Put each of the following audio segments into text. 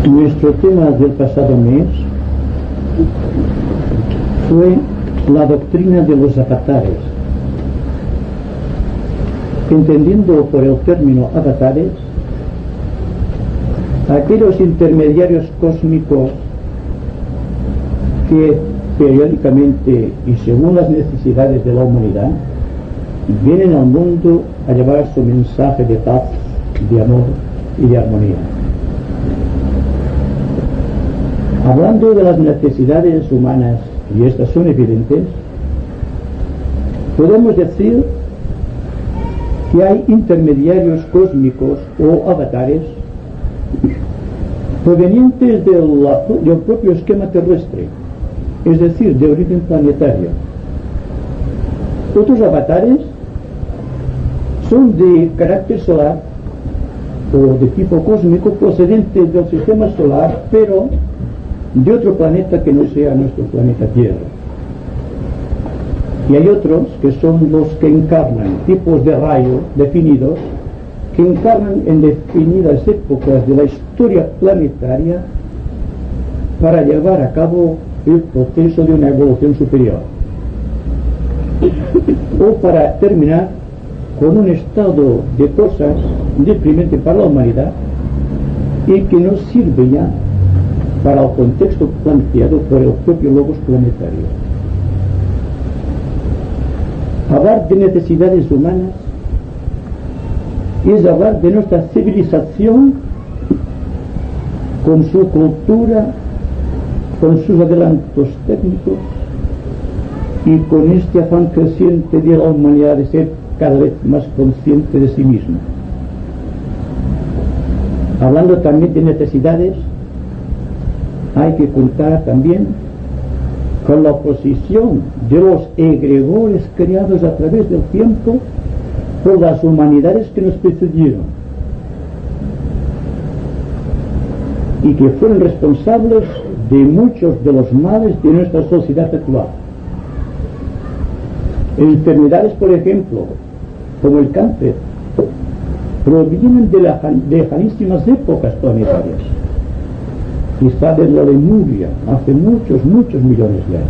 Nuestro tema del pasado mes fue la doctrina de los avatares. Entendiendo por el término avatares aquellos intermediarios cósmicos que periódicamente y según las necesidades de la humanidad vienen al mundo a llevar su mensaje de paz, de amor y de armonía. Hablando de las necesidades humanas, y estas son evidentes, podemos decir que hay intermediarios cósmicos o avatares provenientes del propio esquema terrestre, es decir, de origen planetario. Otros avatares son de carácter solar o de tipo cósmico procedentes del sistema solar, pero de otro planeta que no sea nuestro planeta Tierra. Y hay otros que son los que encarnan tipos de rayo definidos, que encarnan en definidas épocas de la historia planetaria para llevar a cabo el proceso de una evolución superior, o para terminar con un estado de cosas deprimente para la humanidad y que no sirve ya para el contexto planteado por el propio logos planetario. Hablar de necesidades humanas es hablar de nuestra civilización con su cultura, con sus adelantos técnicos y con este afán creciente de la humanidad de ser cada vez más consciente de sí misma. Hablando también de necesidades, hay que contar también con la oposición de los egregores creados a través del tiempo por las humanidades que nos precedieron y que fueron responsables de muchos de los males de nuestra sociedad actual. Enfermedades, por ejemplo, como el cáncer, provienen de lejanísimas épocas planetarias, quizá de la Lemuria, hace muchos millones de años,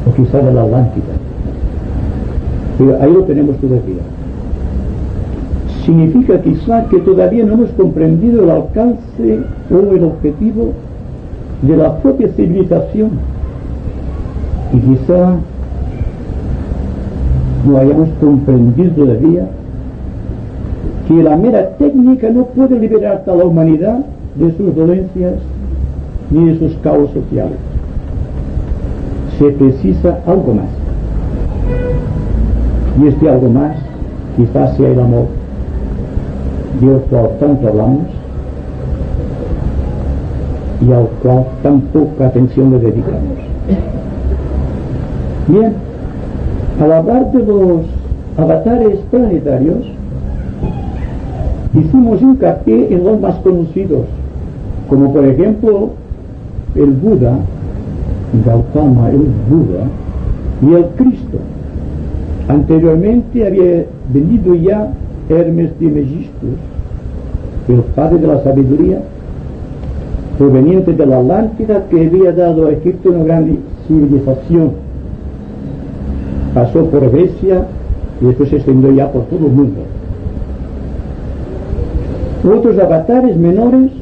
o quizá de la Atlántida, pero ahí lo tenemos todavía. Significa quizá que todavía no hemos comprendido el alcance o el objetivo de la propia civilización, y quizá no hayamos comprendido todavía que la mera técnica no puede liberar a la humanidad de sus dolencias ni de sus caos sociales. Se precisa algo más, y este algo más quizás sea el amor, del cual tanto hablamos y al cual tan poca atención le dedicamos. Bien, al hablar de los avatares planetarios, hicimos hincapié en los más conocidos, como por ejemplo el Buda, Gautama, el Buda, y el Cristo. Anteriormente había venido ya Hermes Trismegistus, el padre de la sabiduría, proveniente de la Atlántida, que había dado a Egipto una gran civilización. Pasó por Grecia y después se extendió ya por todo el mundo. Otros avatares menores,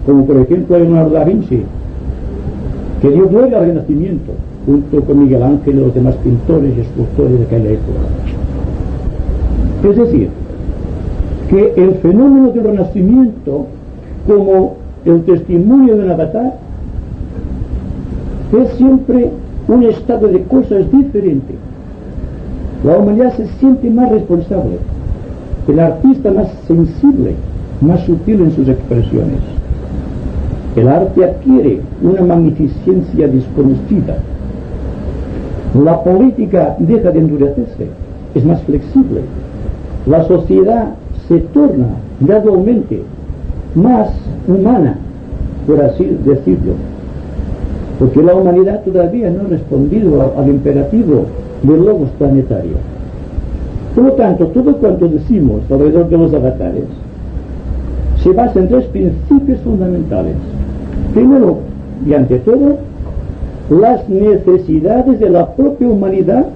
como por ejemplo Leonardo da Vinci, que dio gloria al Renacimiento, junto con Miguel Ángel y los demás pintores y escultores de aquella época. Es decir, que el fenómeno del Renacimiento, como el testimonio de un avatar, es siempre un estado de cosas diferente. La humanidad se siente más responsable, el artista más sensible, más sutil en sus expresiones. El arte adquiere una magnificencia desconocida. La política deja de endurecerse, es más flexible. La sociedad se torna gradualmente más humana, por así decirlo, porque la humanidad todavía no ha respondido al imperativo del logos planetario. Por lo tanto, todo cuanto decimos alrededor de los avatares se basa en tres principios fundamentales. Primero y ante todo, las necesidades de la propia humanidad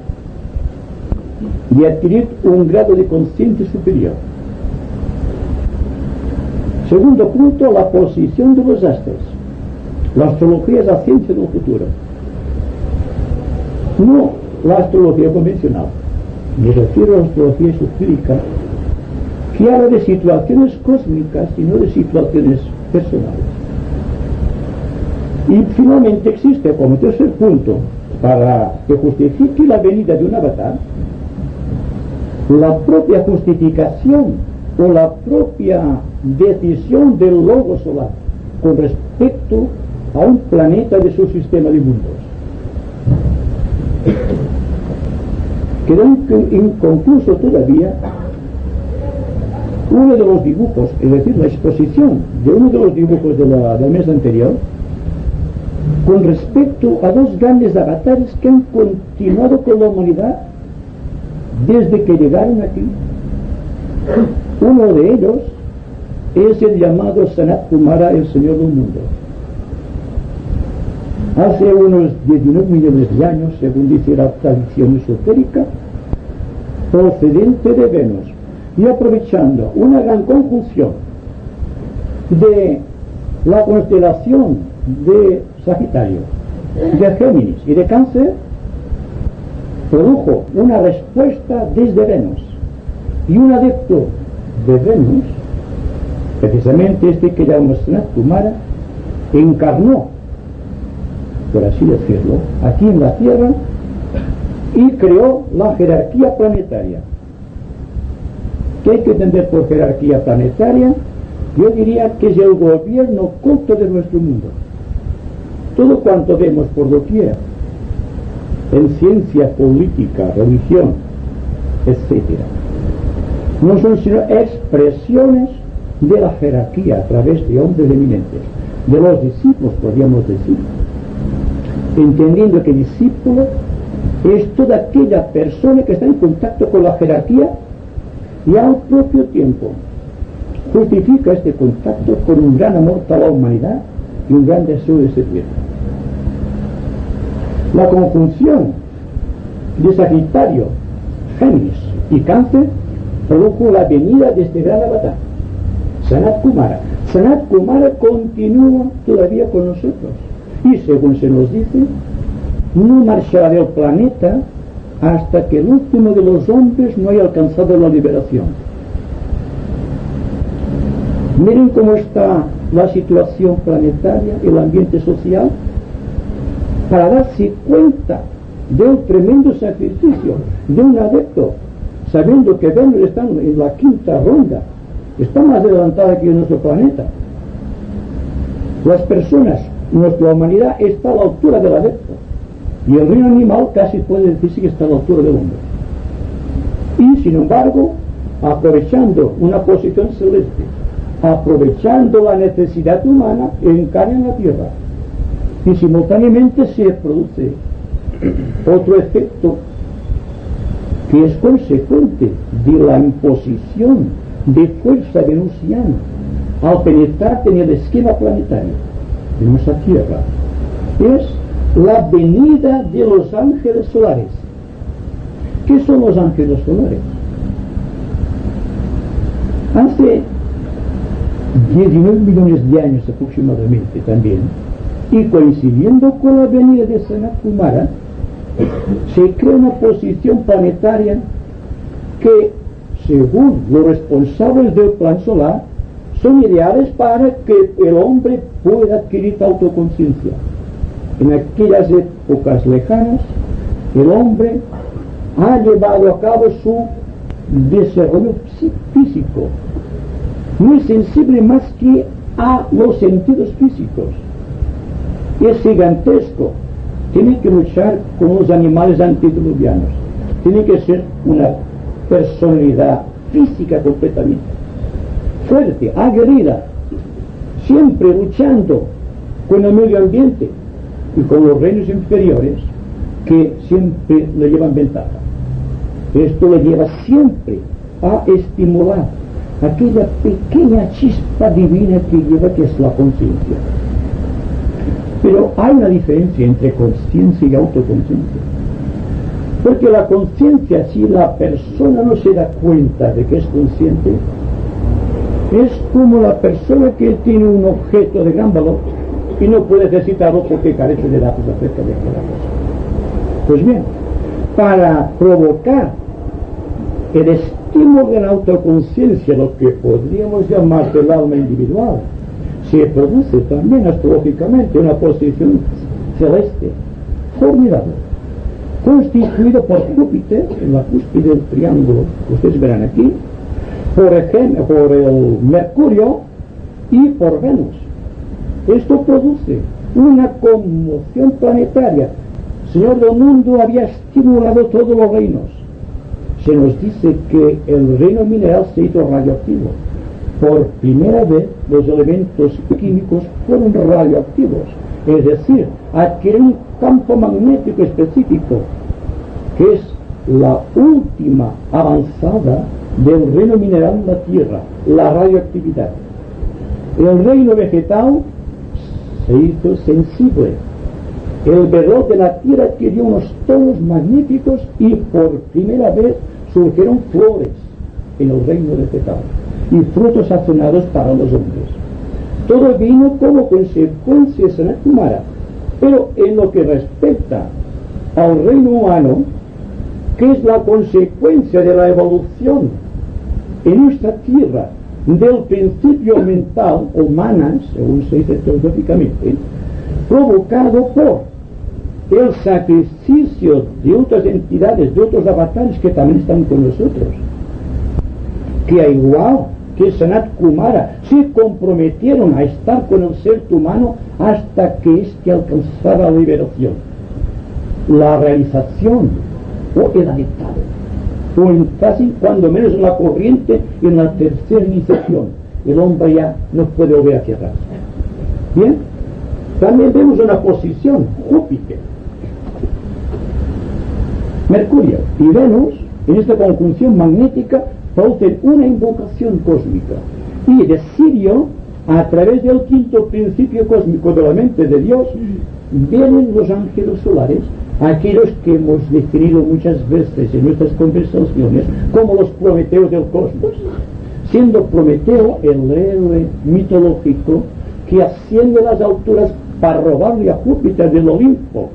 de adquirir un grado de conciencia superior. Segundo punto, la posición de los astros. La astrología es la ciencia del futuro, no la astrología convencional. Me refiero a la astrología esotérica, que habla de situaciones cósmicas y no de situaciones personales. Y finalmente existe como tercer punto, para que justifique la venida de un avatar, la propia justificación o la propia decisión del logo solar con respecto a un planeta de su sistema de mundos. Quedó inconcluso todavía uno de los dibujos, es decir, la exposición de uno de los dibujos del mes anterior, con respecto a dos grandes avatares que han continuado con la humanidad desde que llegaron aquí. Uno de ellos es el llamado Sanat Kumara, el Señor del Mundo. Hace unos 19 millones de años, según dice la tradición esotérica, procedente de Venus, y aprovechando una gran conjunción de la constelación de Sagitario, de Géminis y de Cáncer, produjo una respuesta desde Venus, y un adepto de Venus, precisamente este que llamamos Sanat Kumara, encarnó, por así decirlo, aquí en la Tierra y creó la jerarquía planetaria. ¿Qué hay que entender por jerarquía planetaria? Yo diría que es el gobierno culto de nuestro mundo. Todo cuanto vemos por doquier, en ciencia, política, religión, etc., no son sino expresiones de la jerarquía a través de hombres eminentes, de los discípulos, podríamos decir, entendiendo que discípulo es toda aquella persona que está en contacto con la jerarquía y al propio tiempo justifica este contacto con un gran amor para la humanidad y un gran deseo de servir. La conjunción de Sagitario, Géminis y Cáncer produjo la venida de este gran avatar, Sanat Kumara. Sanat Kumara continúa todavía con nosotros y, según se nos dice, no marchará del planeta hasta que el último de los hombres no haya alcanzado la liberación. Miren cómo está la situación planetaria, el ambiente social, para darse cuenta del tremendo sacrificio de un adepto, sabiendo que Venus está en la quinta ronda, está más adelantada que nuestro planeta. Las personas, nuestra humanidad está a la altura del adepto, y el reino animal casi puede decirse que está a la altura del hombre. Y sin embargo, aprovechando una posición celeste, aprovechando la necesidad humana, encarna en la tierra, y simultáneamente se produce otro efecto que es consecuente de la imposición de fuerza venusiana al penetrar en el esquema planetario de nuestra tierra. Es la venida de los ángeles solares. ¿Qué son los ángeles solares? Hace 19 millones de años aproximadamente también, y coincidiendo con la venida de Sanat Kumara, se crea una posición planetaria que, según los responsables del plan solar, son ideales para que el hombre pueda adquirir autoconciencia. En aquellas épocas lejanas, el hombre ha llevado a cabo su desarrollo físico, muy sensible más que a los sentidos físicos. Es gigantesco, tiene que luchar con los animales antediluvianos, tiene que ser una personalidad física completamente fuerte, aguerrida, siempre luchando con el medio ambiente y con los reinos inferiores que siempre le llevan ventaja. Esto le lleva siempre a estimular aquella pequeña chispa divina que lleva, que es la conciencia. Pero hay una diferencia entre conciencia y autoconciencia. Porque la conciencia, si la persona no se da cuenta de que es consciente, es como la persona que tiene un objeto de gran valor y no puede necesitarlo porque carece de datos acerca de aquella cosa. Pues bien, para provocar el estímulo de la autoconciencia, lo que podríamos llamar del alma individual, se produce también astrológicamente una posición celeste formidable, constituido por Júpiter en la cúspide del triángulo que ustedes verán aquí, por el Mercurio y por Venus. Esto produce una conmoción planetaria. El Señor del mundo había estimulado todos los reinos. Se nos dice que el reino mineral se hizo radioactivo. Por primera vez los elementos químicos fueron radioactivos, es decir, adquieren un campo magnético específico, que es la última avanzada del reino mineral en la Tierra, la radioactividad. El reino vegetal se hizo sensible. El verdor de la Tierra adquirió unos tonos magníficos y por primera vez surgieron flores en el reino vegetal y frutos sazonados para los hombres. Todo vino como consecuencia de Sanat Kumara. Pero en lo que respecta al reino humano, que es la consecuencia de la evolución en nuestra tierra del principio mental o manas, según se dice teosóficamente, provocado por el sacrificio de otras entidades, de otros avatares que también están con nosotros, que al igual que Sanat Kumara se comprometieron a estar con el ser humano hasta que éste alcanzara la liberación, la realización o el adaptado, o en casi cuando menos en la corriente y en la tercera iniciación. El hombre ya no puede volver hacia atrás. Bien, también vemos una posición, Júpiter, Mercurio y Venus, en esta conjunción magnética, producen una invocación cósmica. Y de Sirio, a través del quinto principio cósmico de la mente de Dios, vienen los ángeles solares, aquellos que hemos definido muchas veces en nuestras conversaciones como los Prometeos del cosmos, siendo Prometeo el héroe mitológico que asciende a las alturas para robarle a Júpiter del Olimpo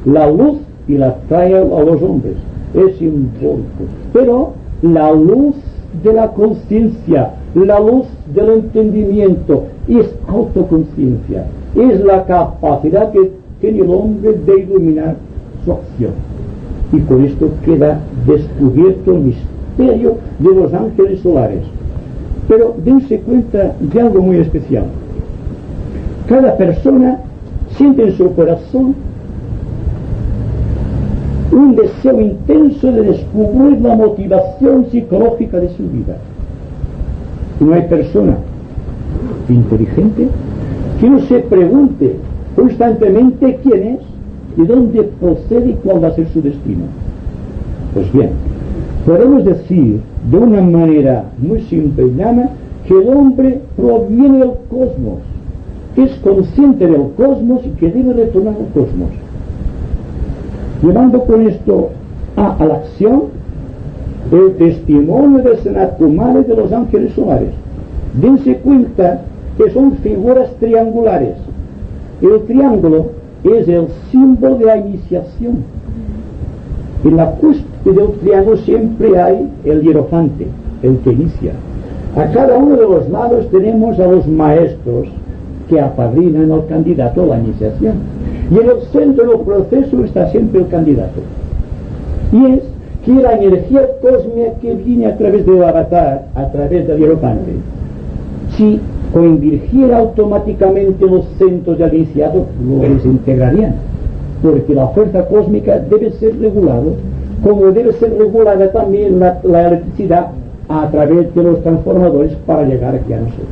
la luz y la trae a los hombres. Es simbólico, pero la luz de la conciencia, la luz del entendimiento, es autoconciencia, es la capacidad que tiene el hombre de iluminar su acción. Y con esto queda descubierto el misterio de los ángeles solares. Pero dense cuenta de algo muy especial. Cada persona siente en su corazón un deseo intenso de descubrir la motivación psicológica de su vida. Y no hay persona inteligente que no se pregunte constantemente quién es, de dónde procede y cuál va a ser su destino. Pues bien, podemos decir de una manera muy simple y llana que el hombre proviene del cosmos, que es consciente del cosmos y que debe retornar al cosmos. Llevando con esto a la acción el testimonio de Sanat Kumara y de los ángeles solares. Dense cuenta que son figuras triangulares. El triángulo es el símbolo de la iniciación. En la cúspide del triángulo siempre hay el hierofante, el que inicia. A cada uno de los lados tenemos a los maestros que apadrinan al candidato a la iniciación. Y en el centro del proceso está siempre el candidato. Y es que la energía cósmica que viene a través del avatar, a través del hierofante, si convirgiera automáticamente los centros del iniciado, lo desintegrarían. Porque la fuerza cósmica debe ser regulada, como debe ser regulada también la electricidad a través de los transformadores para llegar aquí a nosotros.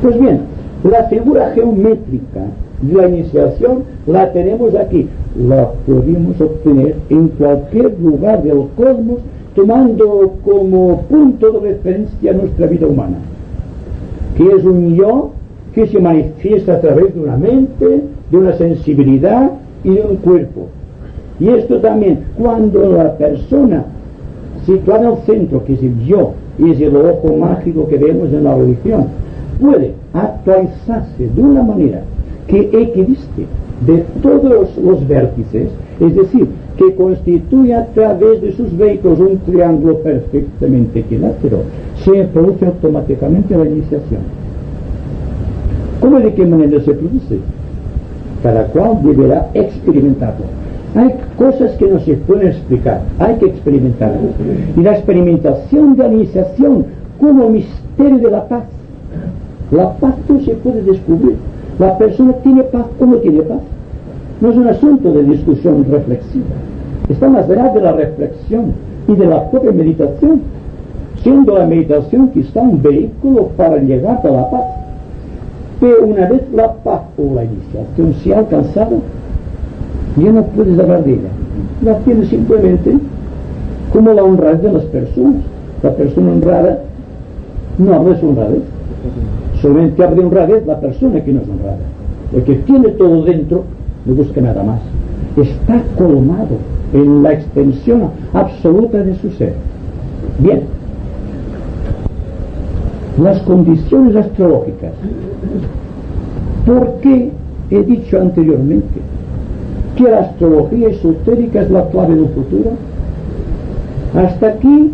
Pues bien, la figura geométrica de la iniciación la tenemos aquí. La podemos obtener en cualquier lugar del cosmos tomando como punto de referencia nuestra vida humana, que es un yo que se manifiesta a través de una mente, de una sensibilidad y de un cuerpo. Y esto también, cuando la persona situada en el centro, que es el yo, y es el ojo mágico que vemos en la religión, puede actualizarse de una manera que equidiste de todos los vértices, es decir, que constituye a través de sus vehículos un triángulo perfectamente equilátero, se produce automáticamente la iniciación. ¿Cómo y de qué manera se produce? Cada cual deberá experimentarlo. Hay cosas que no se pueden explicar, hay que experimentarlas. Y la experimentación de la iniciación como misterio de la paz. La paz no se puede descubrir. La persona tiene paz o no tiene paz. No es un asunto de discusión reflexiva. Está más allá de la reflexión y de la propia meditación, siendo la meditación quizá un vehículo para llegar a la paz. Pero una vez la paz o la iniciación se ha alcanzado, ya no puedes hablar de ella. La tienes simplemente como la honradez de las personas. La persona honrada no habla de su honradez. Solamente habla de honradez la persona que no es honrada. El que tiene todo dentro no busca nada más. Está colmado en la extensión absoluta de su ser. Bien. Las condiciones astrológicas. ¿Por qué he dicho anteriormente que la astrología esotérica es la clave del futuro? Hasta aquí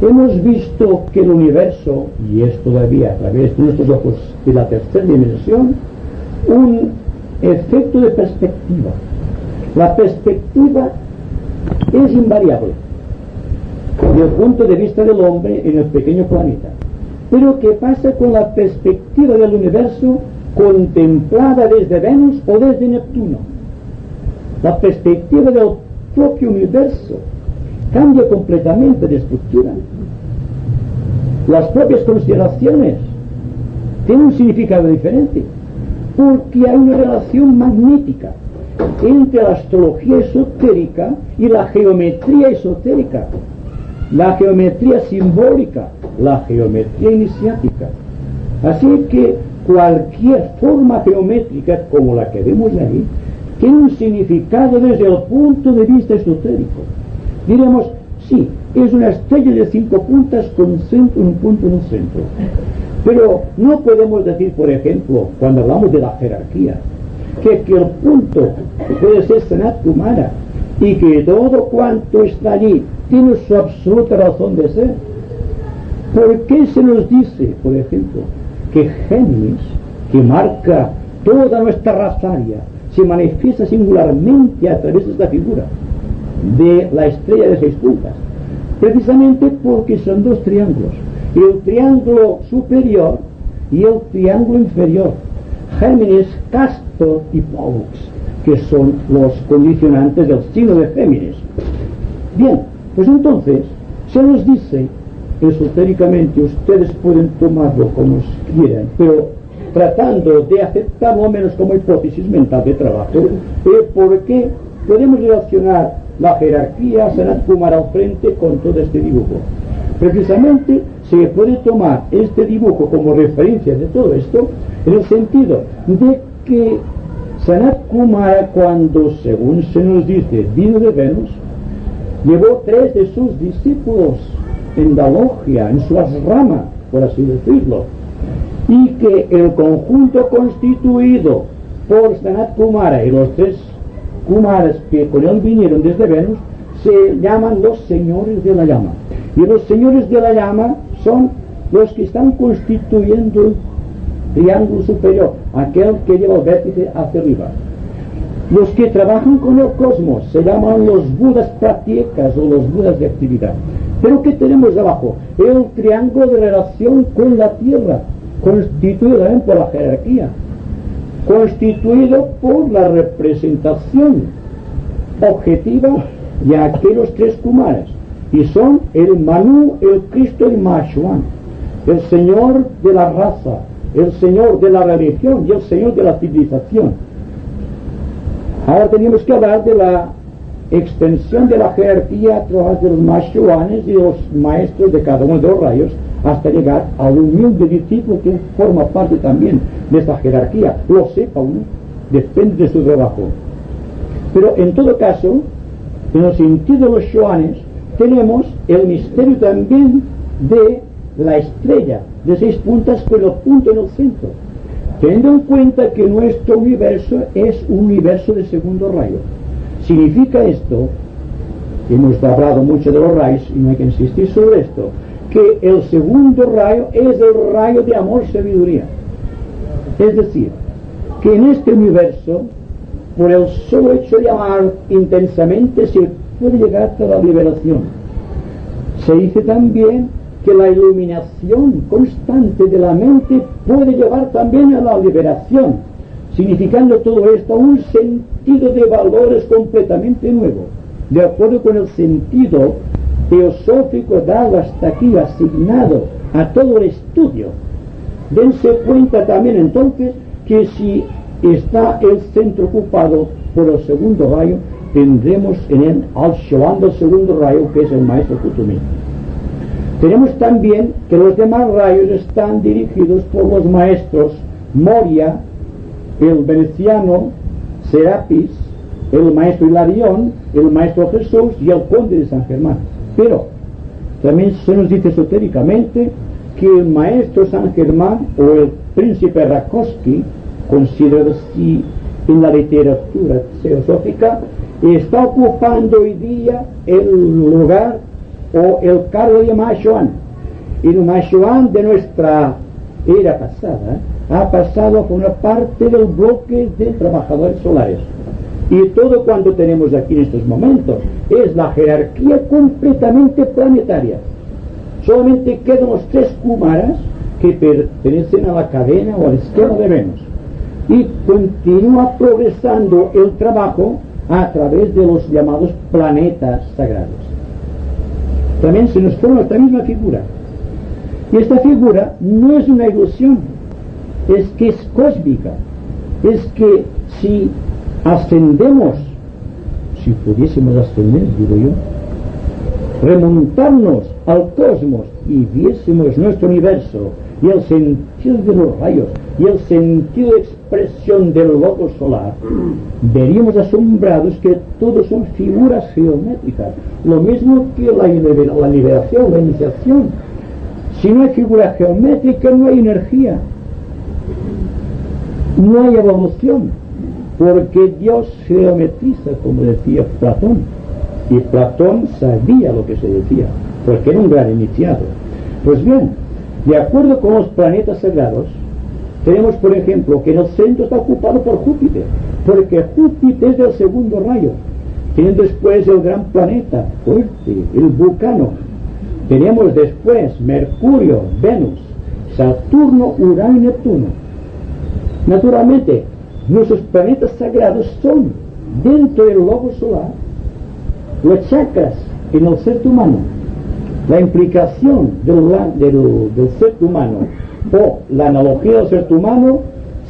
hemos visto que el universo, y es todavía a través de nuestros ojos de la tercera dimensión, un efecto de perspectiva. La perspectiva es invariable desde el punto de vista del hombre en el pequeño planeta. Pero ¿qué pasa con la perspectiva del universo contemplada desde Venus o desde Neptuno? La perspectiva del propio universo cambia completamente de estructura. Las propias consideraciones tienen un significado diferente, porque hay una relación magnética entre la astrología esotérica y la geometría esotérica, la geometría simbólica, la geometría iniciática. Así que cualquier forma geométrica como la que vemos ahí tiene un significado desde el punto de vista esotérico. Diremos, sí, es una estrella de 5 puntas con un punto en el centro. Pero no podemos decir, por ejemplo, cuando hablamos de la jerarquía, que el punto puede ser Sanat Kumara y que todo cuanto está allí tiene su absoluta razón de ser. ¿Por qué se nos dice, por ejemplo, que Géminis, que marca toda nuestra raza aria, se manifiesta singularmente a través de esta figura de la estrella de 6 puntas? Precisamente porque son 2 triángulos, el triángulo superior y el triángulo inferior. Géminis, Castor y Pollux, que son los condicionantes del signo de Géminis. Bien, pues entonces se nos dice esotéricamente, ustedes pueden tomarlo como quieran, pero tratando de aceptarlo al menos como hipótesis mental de trabajo, porque podemos relacionar la jerarquía Sanat Kumara al frente con todo este dibujo. Precisamente se puede tomar este dibujo como referencia de todo esto en el sentido de que Sanat Kumara, cuando según se nos dice vino de Venus, llevó 3 de sus discípulos en la logia, en su asrama, por así decirlo, y que el conjunto constituido por Sanat Kumara y los 3 Kumaras que con él vinieron desde Venus se llaman los señores de la llama. Y los señores de la llama son los que están constituyendo el triángulo superior, aquel que lleva el vértice hacia arriba. Los que trabajan con el cosmos se llaman los budas pratyecas o los budas de actividad. Pero ¿qué tenemos abajo? El triángulo de relación con la Tierra, constituido también por la jerarquía, constituido por la representación objetiva de aquellos 3 Kumaras, y son el Manu, el Cristo y el Mahashohan, el Señor de la raza, el Señor de la religión y el Señor de la civilización. Ahora tenemos que hablar de la extensión de la jerarquía a través de los Mashuanes y los maestros de cada uno de los rayos, hasta llegar al humilde discípulo que forma parte también de esta jerarquía. Lo sepa uno, depende de su trabajo. Pero en todo caso, en el sentido de los Shoanes, tenemos el misterio también de la estrella de 6 puntas con el punto en el centro. Teniendo en cuenta que nuestro universo es un universo de segundo rayo. Significa esto, hemos hablado mucho de los rayos y no hay que insistir sobre esto, que el segundo rayo es el rayo de amor-sabiduría. Es decir, que en este universo, por el solo hecho de amar intensamente, se puede llegar hasta la liberación. Se dice también que la iluminación constante de la mente puede llevar también a la liberación, significando todo esto un sentido de valores completamente nuevo, de acuerdo con el sentido teosófico dado hasta aquí, asignado a todo el estudio. Dense cuenta también entonces que si está el centro ocupado por el segundo rayo, tendremos en él al Shoan del segundo rayo, que es el maestro Kuthumi. Tenemos también que los demás rayos están dirigidos por los maestros Moria, el veneciano Serapis, el maestro Hilarión, el maestro Jesús y el conde de San Germán. Pero también se nos dice esotéricamente que el maestro San Germán o el príncipe Rakowski, considerado así en la literatura teosófica, está ocupando hoy día el lugar o el cargo de Mashuan. Y el Mashuan de nuestra era pasada ha pasado a formar parte del bloque de trabajadores solares. Y todo cuanto tenemos aquí en estos momentos es la jerarquía completamente planetaria. Solamente quedan los 3 Kumaras que pertenecen a la cadena o al esquema de Venus. Y continúa progresando el trabajo a través de los llamados planetas sagrados. También se nos forma esta misma figura. Y esta figura no es una ilusión, es que es cósmica. Es que si ascendemos, si pudiésemos ascender, digo yo, remontarnos al cosmos y viésemos nuestro universo y el sentido de los rayos y el sentido de expresión del logo solar, veríamos asombrados que todos son figuras geométricas, lo mismo que la liberación, la iniciación. Si no hay figura geométrica, no hay energía, no hay evolución, porque Dios geometriza, como decía Platón, y Platón sabía lo que se decía, porque era un gran iniciado. Pues bien, de acuerdo con los planetas sagrados, tenemos por ejemplo que en el centro está ocupado por Júpiter, porque Júpiter es del segundo rayo. Tienen después el gran planeta fuerte, el Vulcano. Tenemos después Mercurio, Venus, Saturno, Urano y Neptuno. Naturalmente, nuestros planetas sagrados son, dentro del globo solar, los chakras en el ser humano. La implicación del ser humano o la analogía del ser humano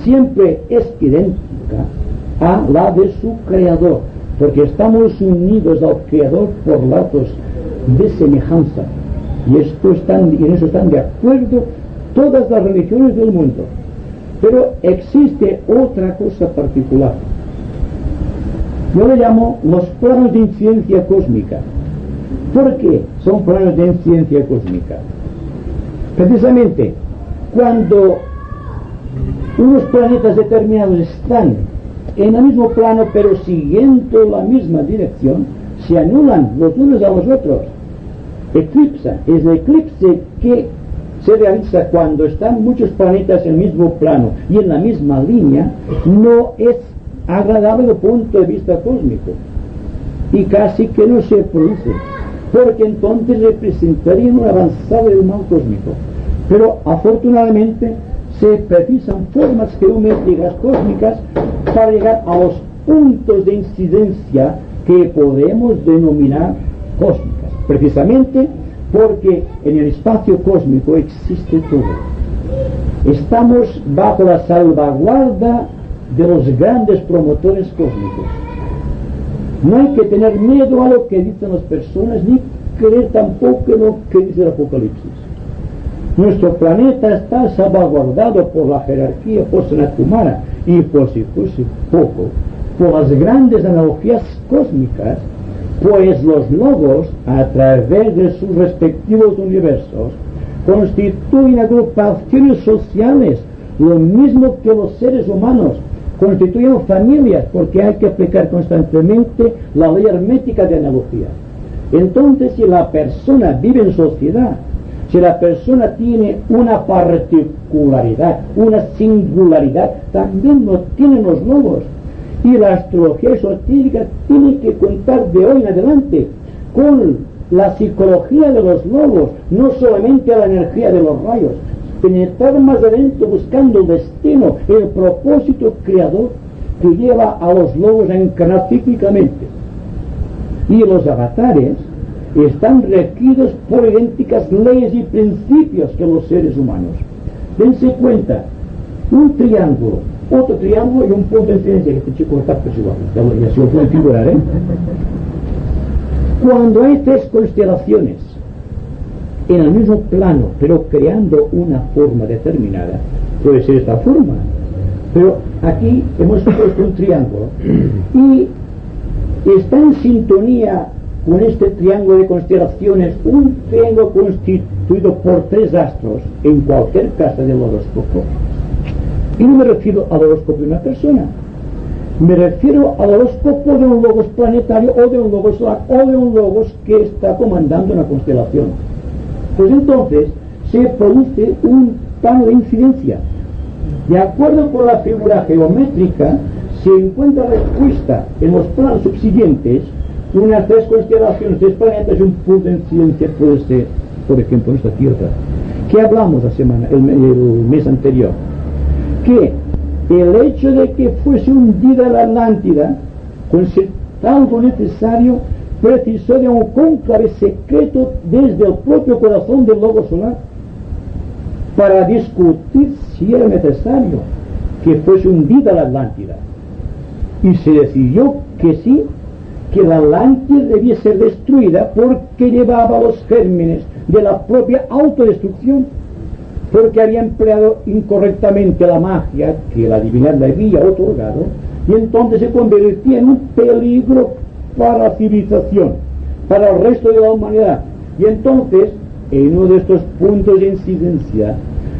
siempre es idéntica a la de su creador, porque estamos unidos al creador por lazos de semejanza, y en eso están de acuerdo todas las religiones del mundo. Pero existe otra cosa particular. Yo le llamo los planos de incidencia cósmica. ¿Por qué son planos de incidencia cósmica? Precisamente cuando unos planetas determinados están en el mismo plano pero siguiendo la misma dirección, se anulan los unos a los otros. Eclipsa, es el eclipse que se realiza cuando están muchos planetas en el mismo plano y en la misma línea, no es agradable desde el punto de vista cósmico y casi que no se produce, porque entonces representaría un avanzado del mal cósmico. Pero afortunadamente se precisan formas geométricas cósmicas para llegar a los puntos de incidencia que podemos denominar cósmicas, precisamente porque en el espacio cósmico existe todo. Estamos bajo la salvaguarda de los grandes promotores cósmicos. No hay que tener miedo a lo que dicen las personas, ni creer tampoco en lo que dice el Apocalipsis. Nuestro planeta está salvaguardado por la jerarquía post-humana y, por si fuese poco, por las grandes analogías cósmicas, pues los logos, a través de sus respectivos universos, constituyen agrupaciones sociales, lo mismo que los seres humanos constituyen familias, porque hay que aplicar constantemente la ley hermética de analogía. Entonces, si la persona vive en sociedad, si la persona tiene una particularidad, una singularidad, también lo tienen los logos. Y la astrología esotérica tiene que contar de hoy en adelante con la psicología de los logos, no solamente la energía de los rayos, penetrar más adentro buscando el destino, el propósito creador que lleva a los logos a encarnar cíclicamente. Y los avatares están regidos por idénticas leyes y principios que los seres humanos. Dense cuenta, un triángulo, otro triángulo y un punto de incidencia, que este chico está percibiendo, ya se lo puede figurar, ¿eh? Cuando hay tres constelaciones en el mismo plano, pero creando una forma determinada, puede ser esta forma, pero aquí hemos puesto un triángulo y está en sintonía con este triángulo de constelaciones, un triángulo constituido por tres astros en cualquier casa del horóscopo. Y no me refiero al horóscopo de una persona, me refiero al horóscopo de un logos planetario o de un logos solar o de un logos que está comandando una constelación. Pues entonces se produce un plano de incidencia. De acuerdo con la figura geométrica, se encuentra respuesta en los planos subsiguientes unas tres constelaciones, tres planetas y un punto de incidencia puede ser, por ejemplo, nuestra Tierra. ¿Qué hablamos la semana, el mes anterior? Que el hecho de que fuese hundida la Atlántida, con ser algo necesario, precisó de un cónclave secreto desde el propio corazón del logo solar para discutir si era necesario que fuese hundida la Atlántida. Y se decidió que sí, que la Atlántida debía ser destruida porque llevaba los gérmenes de la propia autodestrucción, porque había empleado incorrectamente la magia que la divinidad le había otorgado, y entonces se convertía en un peligro para la civilización, para el resto de la humanidad. Y entonces, en uno de estos puntos de incidencia,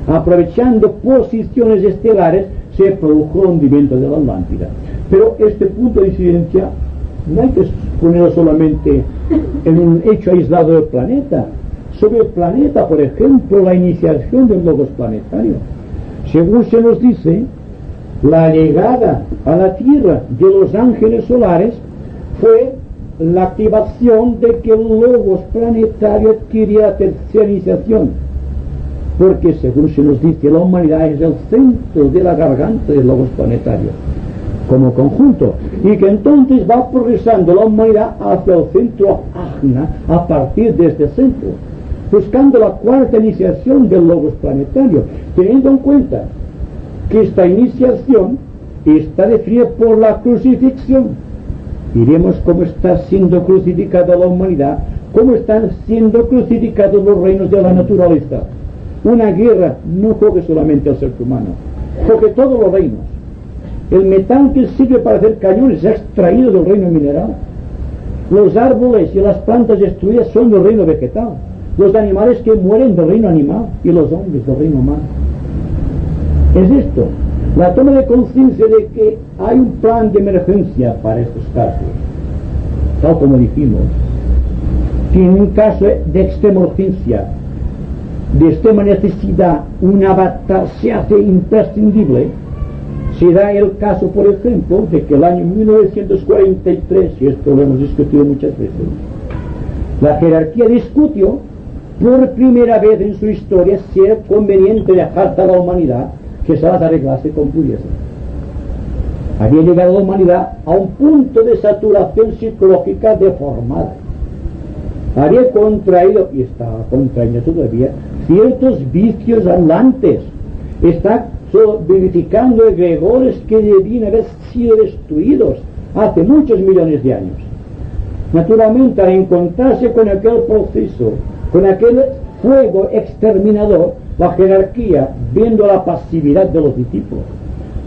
aprovechando posiciones estelares, se produjo el hundimiento de la Atlántida. Pero este punto de incidencia no hay que ponerlo solamente en un hecho aislado del planeta. Sobre el planeta, por ejemplo, la iniciación del logos planetario, según se nos dice, la llegada a la Tierra de los ángeles solares fue la activación de que el logos planetario adquiría la tercera iniciación, porque según se nos dice, la humanidad es el centro de la garganta del logos planetario como conjunto, y que entonces va progresando la humanidad hacia el centro Ajna a partir de este centro, buscando la cuarta iniciación del logos planetario, teniendo en cuenta que esta iniciación está definida por la crucifixión. Iremos cómo está siendo crucificada la humanidad, cómo están siendo crucificados los reinos de la naturaleza. Una guerra no coge solamente al ser humano, coge todos los reinos. El metal que sirve para hacer cañones se ha extraído del reino mineral. Los árboles y las plantas destruidas son del reino vegetal. Los animales que mueren del reino animal y los hombres del reino humano. Es esto, la toma de conciencia de que hay un plan de emergencia para estos casos, tal como dijimos, que en un caso de extrema urgencia, de extrema necesidad, un avatar se hace imprescindible. Se da el caso, por ejemplo, de que el año 1943, y esto lo hemos discutido muchas veces, la jerarquía discutió por primera vez en su historia si era conveniente dejar a la humanidad que se las arreglase con pudiese. Había llegado la humanidad a un punto de saturación psicológica deformada. Había contraído, y estaba contrayendo todavía, ciertos vicios atlantes. Está vivificando egregores que debían haber sido destruidos hace muchos millones de años. Naturalmente, al encontrarse con aquel proceso, con aquel fuego exterminador, la jerarquía, viendo la pasividad de los discípulos,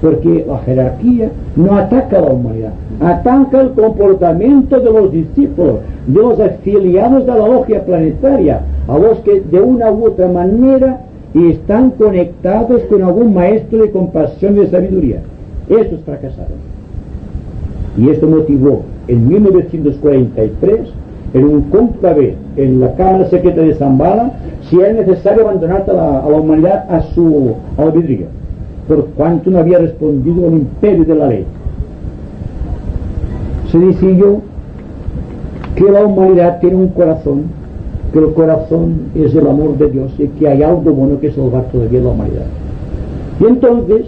porque la jerarquía no ataca a la humanidad, ataca el comportamiento de los discípulos, de los afiliados de la logia planetaria, a los que de una u otra manera están conectados con algún maestro de compasión y de sabiduría. Estos fracasaron. Y esto motivó en 1943, en un cónclave en la Cámara Secreta de Zambala, si era necesario abandonar a la humanidad a su albedrío, por cuanto no había respondido al imperio de la ley. Se decidió que la humanidad tiene un corazón, que el corazón es el amor de Dios y que hay algo bueno que salvar todavía la humanidad. Y entonces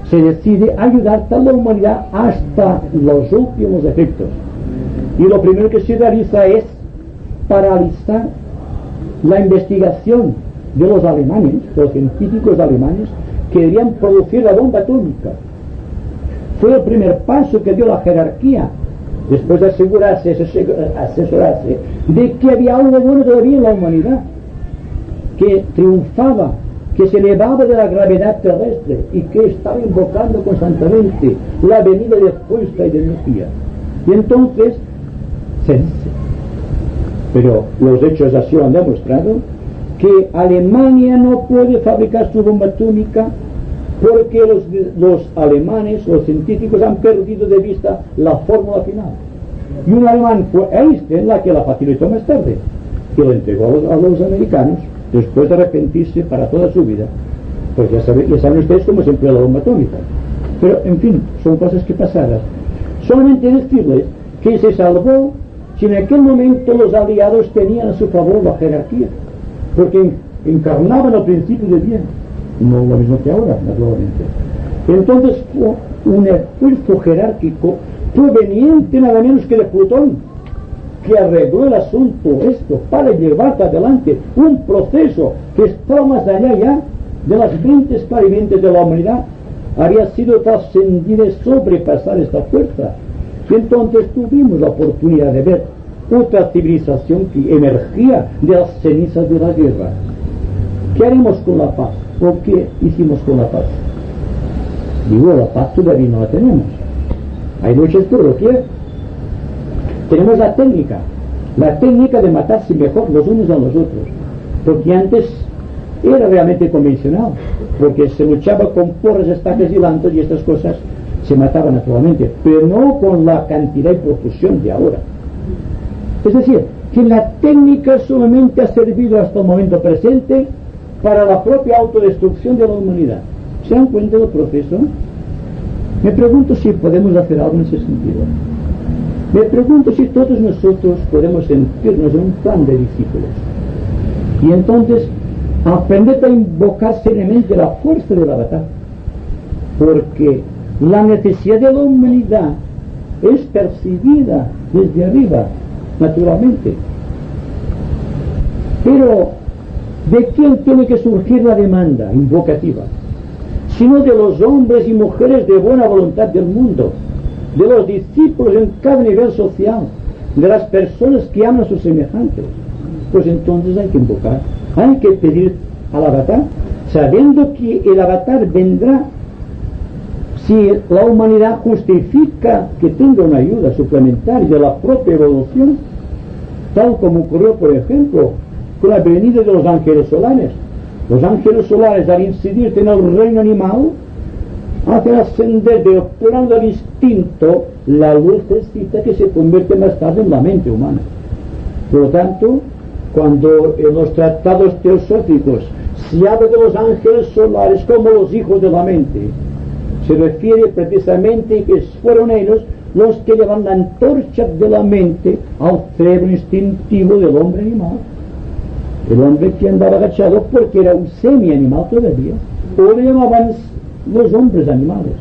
se decide ayudar a la humanidad hasta los últimos efectos. Y lo primero que se realiza es paralizar la investigación de los alemanes, de los científicos alemanes, que querían producir la bomba atómica. Fue el primer paso que dio la jerarquía, después de asesorarse de que había algo bueno todavía en la humanidad, que triunfaba, que se elevaba de la gravedad terrestre y que estaba invocando constantemente la venida de fuerza y de energía. Y entonces se dice, pero los hechos así lo han demostrado, que Alemania no puede fabricar su bomba atómica porque los alemanes, los científicos, han perdido de vista la fórmula final. Y un alemán fue Einstein la que la facilitó más tarde y lo entregó a los americanos después de arrepentirse para toda su vida. Pues ya saben ustedes cómo se emplea la bomba atómica. Pero en fin, son cosas que pasaron. Solamente decirles que se salvó si en aquel momento los aliados tenían a su favor la jerarquía, porque encarnaban el principio de bien, no lo mismo que ahora, naturalmente. Entonces fue un esfuerzo jerárquico proveniente nada menos que de Plutón, que arregló el asunto para llevar adelante un proceso que estaba más allá ya de las mentes clarividentes de la humanidad, había sido trascendido y sobrepasar esta fuerza. Y entonces tuvimos la oportunidad de ver otra civilización que emergía de las cenizas de la guerra. ¿Qué haremos con la paz? ¿O qué hicimos con la paz? Digo, la paz todavía no la tenemos. Hay luchas por doquier. Tenemos la técnica de matarse mejor los unos a los otros, porque antes era realmente convencional, porque se luchaba con porras, estacas y lanzas y estas cosas se mataban naturalmente, pero no con la cantidad y profusión de ahora. Es decir, que la técnica solamente ha servido hasta el momento presente para la propia autodestrucción de la humanidad. ¿Se dan cuenta del proceso? Me pregunto si podemos hacer algo en ese sentido. Me pregunto si todos nosotros podemos sentirnos en un plan de discípulos y entonces aprender a invocar seriamente la fuerza del avatar, porque la necesidad de la humanidad es percibida desde arriba, naturalmente. Pero ¿de quién tiene que surgir la demanda invocativa? Sino de los hombres y mujeres de buena voluntad del mundo, de los discípulos en cada nivel social, de las personas que aman a sus semejantes. Pues entonces hay que invocar, hay que pedir al avatar, sabiendo que el avatar vendrá si la humanidad justifica que tenga una ayuda suplementaria de la propia evolución, tal como ocurrió, por ejemplo, con la venida de los ángeles solares. Los ángeles solares, al incidir en el reino animal, hacen ascender del plano del instinto la lucecita que se convierte más tarde en la mente humana. Por lo tanto, cuando en los tratados teosóficos se habla de los ángeles solares como los hijos de la mente, se refiere precisamente que fueron ellos los que llevan la antorcha de la mente al cerebro instintivo del hombre animal. El hombre que andaba agachado porque era un semi-animal todavía, o le llamaban los hombres animales,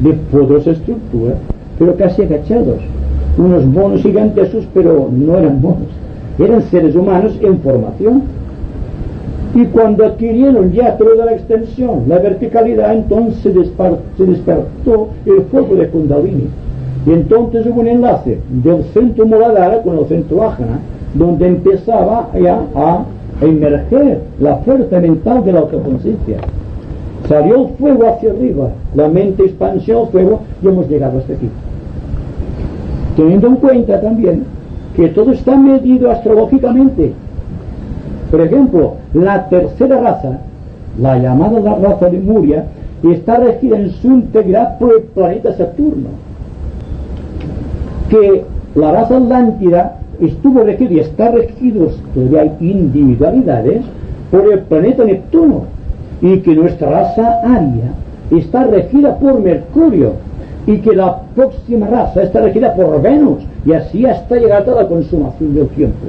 de poderosa estructura, pero casi agachados, unos monos gigantescos, pero no eran monos, eran seres humanos en formación. Y cuando adquirieron ya toda la extensión, la verticalidad, entonces se despertó el fuego de Kundalini. Y entonces hubo un enlace del centro Muladhara con el centro Ajna, donde empezaba ya a emerger la fuerza mental de la autoconciencia. Salió el fuego hacia arriba, la mente expansió el fuego y hemos llegado hasta aquí. Teniendo en cuenta también que todo está medido astrológicamente. Por ejemplo, la tercera raza, la llamada la raza de Muria, está regida en su integridad por el planeta Saturno. Que la raza Atlántida estuvo regido y está regido, todavía hay individualidades, por el planeta Neptuno, y que nuestra raza aria está regida por Mercurio, y que la próxima raza está regida por Venus, y así hasta llegar a la consumación del tiempo,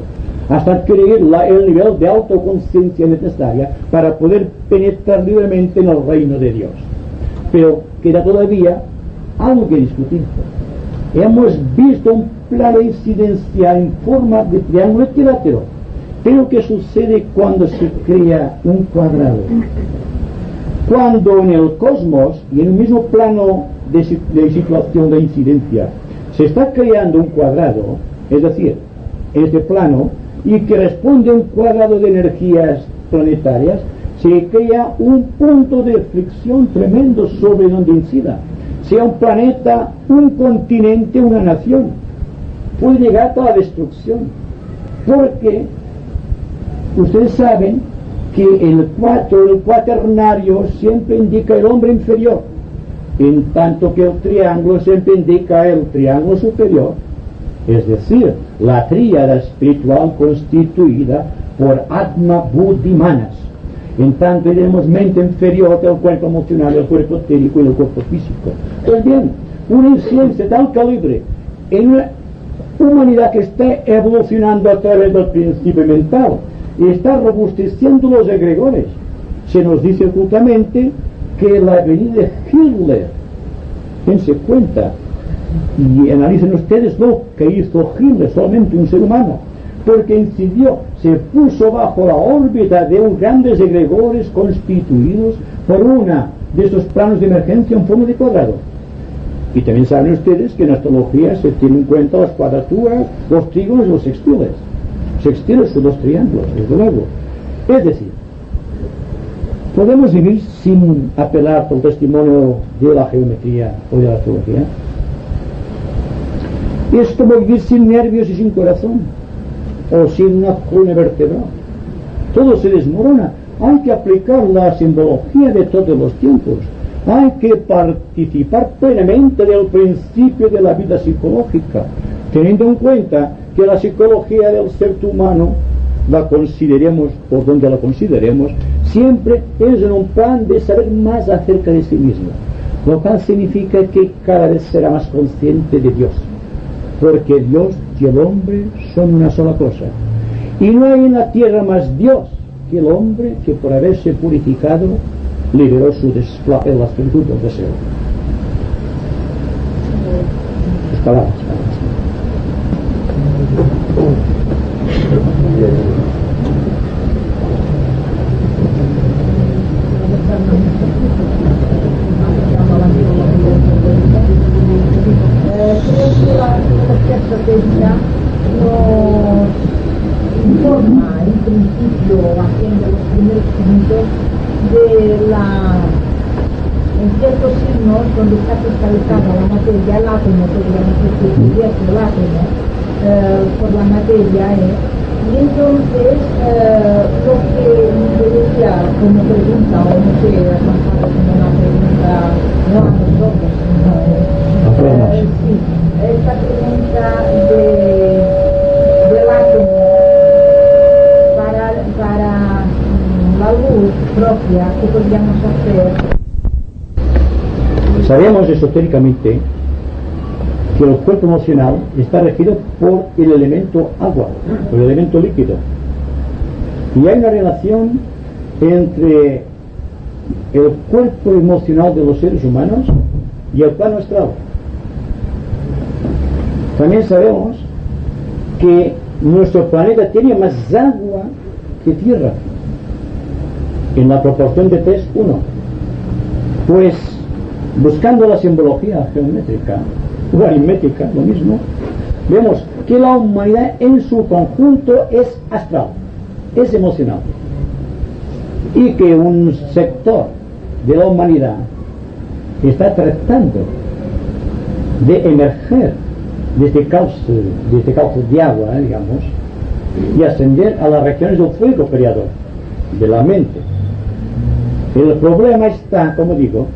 hasta adquirir el nivel de autoconciencia necesaria para poder penetrar libremente en el reino de Dios. Pero queda todavía algo que discutir. Hemos visto un plano incidencial en forma de triángulo equilátero, pero ¿qué sucede cuando se crea un cuadrado? Cuando en el cosmos y en el mismo plano de situación de incidencia se está creando un cuadrado, es decir, este plano, y que responde a un cuadrado de energías planetarias, se crea un punto de fricción tremendo sobre donde incida, sea un planeta, un continente, una nación. Puede llegar a la destrucción, porque ustedes saben que el cuaternario siempre indica el hombre inferior, en tanto que el triángulo siempre indica el triángulo superior, es decir, la tríada espiritual constituida por Atma, Buddhi, Manas. En tanto tenemos mente inferior del cuerpo emocional, el cuerpo etérico y el cuerpo físico. Pues bien, una incidencia de tal calibre en una humanidad que está evolucionando a través del principio mental y está robusteciendo los egregores. Se nos dice ocultamente que la venida de Hitler, dense cuenta y analicen ustedes lo que hizo Hitler, solamente un ser humano, porque incidió, se puso bajo la órbita de un grandes egregores constituidos por una de estos planos de emergencia en forma de cuadrado. Y también saben ustedes que en astrología se tienen en cuenta las cuadraturas, los trígonos y los sextiles. Sextiles son los triángulos, desde luego. Es decir, ¿podemos vivir sin apelar al testimonio de la geometría o de la astrología? Es como vivir sin nervios y sin corazón, o sin una columna vertebral. Todo se desmorona. Hay que aplicar la simbología de todos los tiempos. Hay que participar plenamente del principio de la vida psicológica, teniendo en cuenta que la psicología del ser humano, la consideremos por donde la consideremos, siempre es en un plan de saber más acerca de sí mismo, lo cual significa que cada vez será más consciente de Dios, porque Dios y el hombre son una sola cosa, y no hay en la tierra más Dios que el hombre, que por haberse purificado liberó su desplace las virtudes del deseo. Sus palabras. Creo que la estrategia nos informa en principio, haciendo los primeros puntos en ciertos signos donde está cristalizada la materia, el átomo, podríamos decir, el átomo por la materia, y entonces lo que me decía como pregunta, o no sé, como una pregunta, no a nosotros, sino sí, esta pregunta del átomo para la luz propia, ¿qué podríamos hacer? Sabemos esotéricamente que el cuerpo emocional está regido por el elemento agua, por el elemento líquido, y hay una relación entre el cuerpo emocional de los seres humanos y el plano astral. También sabemos que nuestro planeta tiene más agua que tierra, en la proporción de 3:1. Pues buscando la simbología geométrica, o aritmética, lo mismo, vemos que la humanidad en su conjunto es astral, es emocional, y que un sector de la humanidad está tratando de emerger de este cauce de agua, digamos, y ascender a las regiones del fuego creador de la mente. El problema está, como digo,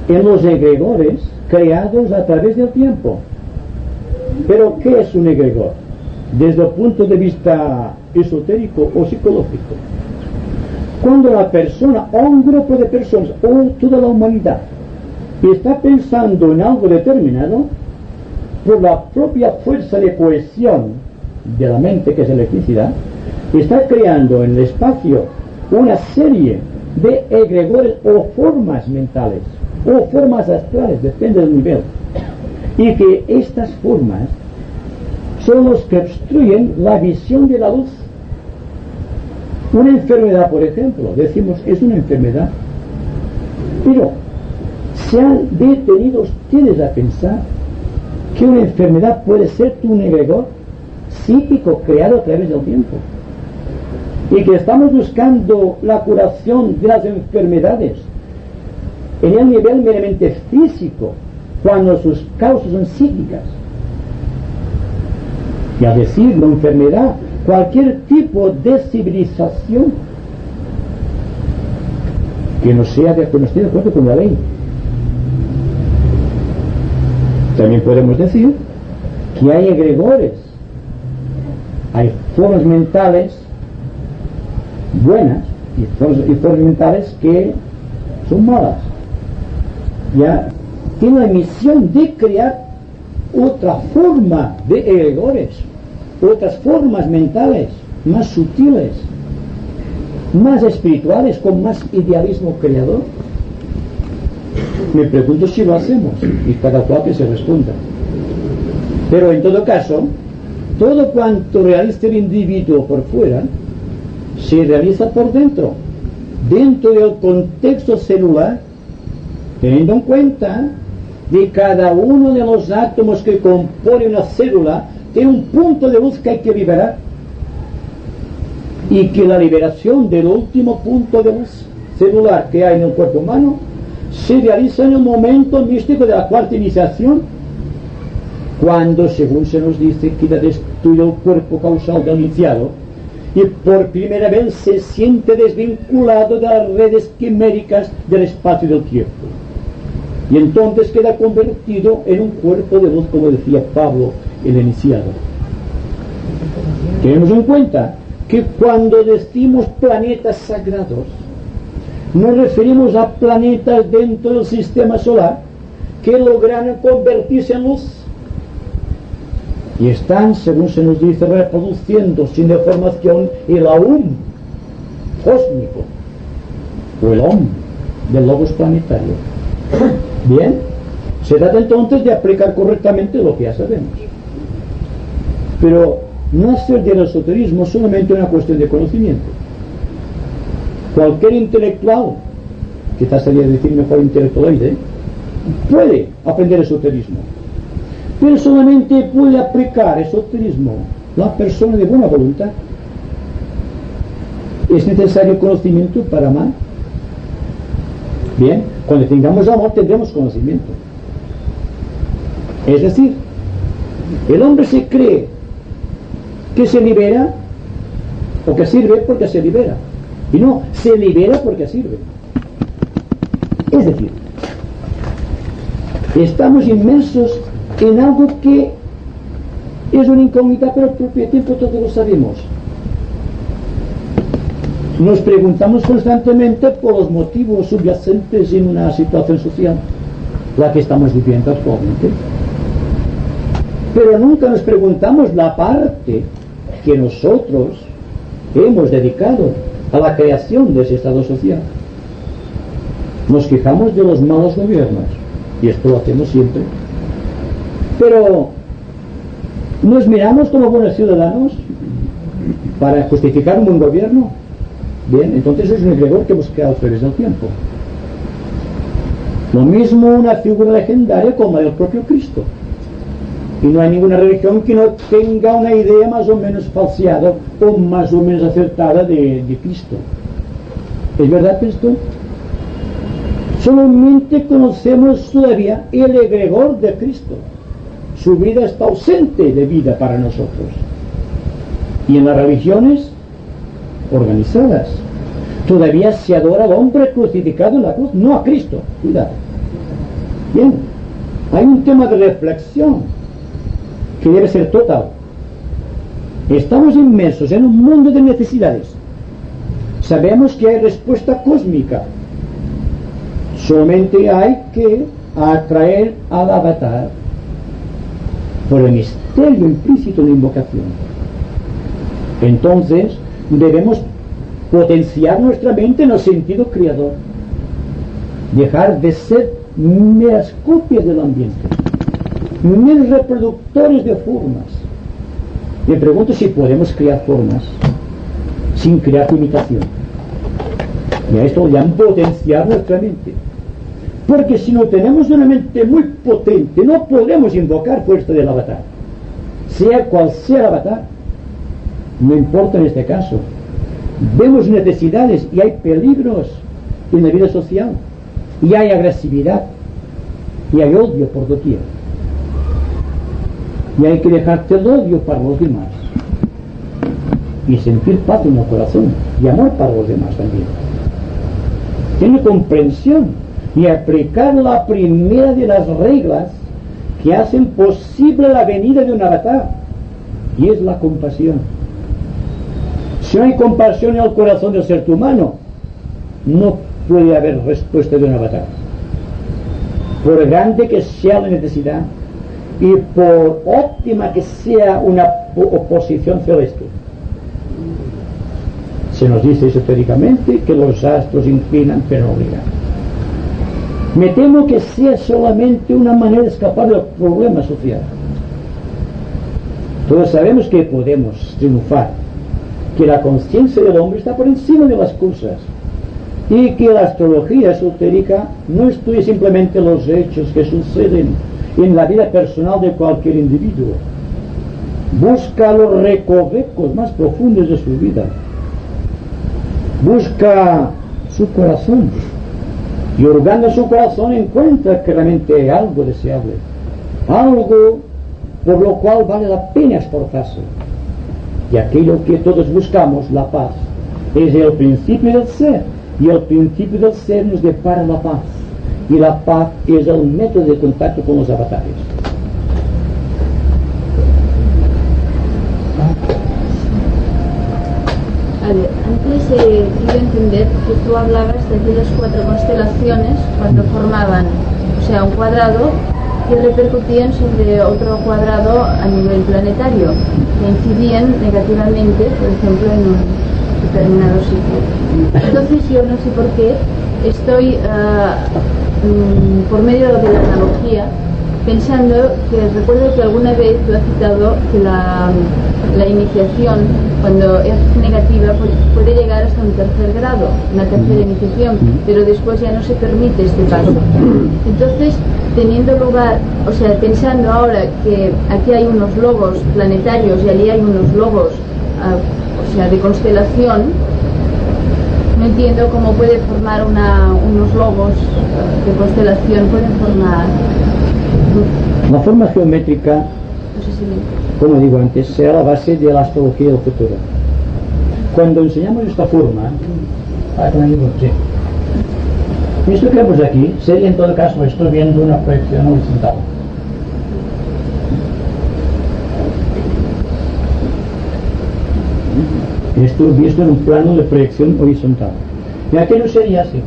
en los egregores creados a través del tiempo. Pero ¿qué es un egregor? Desde el punto de vista esotérico o psicológico, cuando la persona o un grupo de personas o toda la humanidad está pensando en algo determinado, por la propia fuerza de cohesión de la mente, que es electricidad, está creando en el espacio una serie de egregores o formas mentales o formas astrales, depende del nivel, y que estas formas son los que obstruyen la visión de la luz. Una enfermedad, por ejemplo, decimos es una enfermedad, pero ¿se han detenido ustedes a pensar que una enfermedad puede ser un egregor psíquico creado a través del tiempo? Y que estamos buscando la curación de las enfermedades en el nivel meramente físico, cuando sus causas son psíquicas. Y al decir la enfermedad, cualquier tipo de civilización que no esté de acuerdo con la ley. También podemos decir que hay egregores, hay formas mentales buenas y formas mentales que son malas. Ya tiene la misión de crear otra forma de egregores, otras formas mentales más sutiles, más espirituales, con más idealismo creador. Me pregunto si lo hacemos, y cada cual que se responda. Pero en todo caso, todo cuanto realiza el individuo por fuera se realiza por dentro del contexto celular, teniendo en cuenta de cada uno de los átomos que compone una célula tiene un punto de luz que hay que liberar, y que la liberación del último punto de luz celular que hay en el cuerpo humano se realiza en el momento místico de la cuarta iniciación, cuando, según se nos dice, queda destruido el cuerpo causal del iniciado y por primera vez se siente desvinculado de las redes quiméricas del espacio y del tiempo, y entonces queda convertido en un cuerpo de luz, como decía Pablo, el iniciado. Tenemos en cuenta que cuando decimos planetas sagrados, nos referimos a planetas dentro del sistema solar que lograron convertirse en luz y están, según se nos dice, reproduciendo sin deformación el aum cósmico o el aum del logos planetario. Bien, se trata entonces de aplicar correctamente lo que ya sabemos, pero no hacer del esoterismo solamente una cuestión de conocimiento. Cualquier intelectual, quizás sería decir mejor intelectualoide, puede aprender esoterismo, pero solamente puede aplicar esoterismo la persona de buena voluntad. ¿Es necesario conocimiento para amar? Bien, cuando tengamos amor tendremos conocimiento. Es decir, el hombre se cree que se libera o que sirve porque se libera, y no, se libera porque sirve. Es decir, estamos inmersos en algo que es una incógnita, pero al propio tiempo todos lo sabemos. Nos preguntamos constantemente por los motivos subyacentes en una situación social, la que estamos viviendo actualmente, pero nunca nos preguntamos la parte que nosotros hemos dedicado a la creación de ese estado social. Nos quejamos de los malos gobiernos, y esto lo hacemos siempre, pero nos miramos como buenos ciudadanos para justificar un buen gobierno. Bien, entonces es un egregor que hemos creado a través del tiempo. Lo mismo una figura legendaria como la del propio Cristo. Y no hay ninguna religión que no tenga una idea más o menos falseada o más o menos acertada de Cristo. ¿Es verdad esto? Solamente conocemos todavía el egregor de Cristo. Su vida está ausente de vida para nosotros. Y en las religiones organizadas todavía se adora al hombre crucificado en la cruz, no a Cristo. Cuidado. Bien, hay un tema de reflexión que debe ser total. Estamos inmersos en un mundo de necesidades. Sabemos que hay respuesta cósmica. Solamente hay que atraer al avatar por el misterio implícito de invocación. Entonces debemos potenciar nuestra mente en el sentido creador, dejar de ser meras copias del ambiente, meros reproductores de formas. Me pregunto si podemos crear formas sin crear imitación. Y a esto lo llaman potenciar nuestra mente, porque si no tenemos una mente muy potente no podemos invocar fuerza del avatar, sea cual sea el avatar. No importa en este caso. Vemos necesidades y hay peligros en la vida social, y hay agresividad y hay odio por doquier, y hay que dejarte el odio para los demás y sentir paz en el corazón y amor para los demás también. Tiene comprensión y aplicar la primera de las reglas que hacen posible la venida de un avatar, y es la compasión. Si no hay compasión en el corazón del ser humano, no puede haber respuesta de un avatar. Por grande que sea la necesidad y por óptima que sea una oposición celeste. Se nos dice esotéricamente que los astros inclinan pero no obligan. Me temo que sea solamente una manera de escapar del problema social. Todos sabemos que podemos triunfar, que la conciencia del hombre está por encima de las cosas, y que la astrología esotérica no estudia simplemente los hechos que suceden en la vida personal de cualquier individuo, busca los recovecos más profundos de su vida, busca su corazón, y hurgando su corazón encuentra que realmente hay algo deseable, algo por lo cual vale la pena esforzarse. Y aquello que todos buscamos, la paz, es el principio del ser, y el principio del ser nos depara la paz, y la paz es el método de contacto con los avatares. A ver, antes quiero entender que tú hablabas de aquellas 4 constelaciones cuando formaban, o sea, un cuadrado que repercutían sobre otro cuadrado a nivel planetario, que incidían negativamente, por ejemplo, en un determinado sitio. Entonces yo no sé por qué estoy, por medio de la analogía, pensando que recuerdo que alguna vez tú has citado que la iniciación, cuando es negativa, puede llegar hasta un 3er grado, una tercera iniciación, pero después ya no se permite este paso. Entonces, teniendo lugar, o sea, pensando ahora que aquí hay unos logos planetarios y allí hay unos logos, o sea, de constelación, no entiendo cómo puede formar unos logos de constelación, pueden formar... La forma geométrica, No sé si como digo antes, será la base de la astrología del futuro. Cuando enseñamos esta forma, esto que vemos aquí sería en todo caso, estoy viendo una proyección horizontal. Esto visto en un plano de proyección horizontal. Y aquello sería así.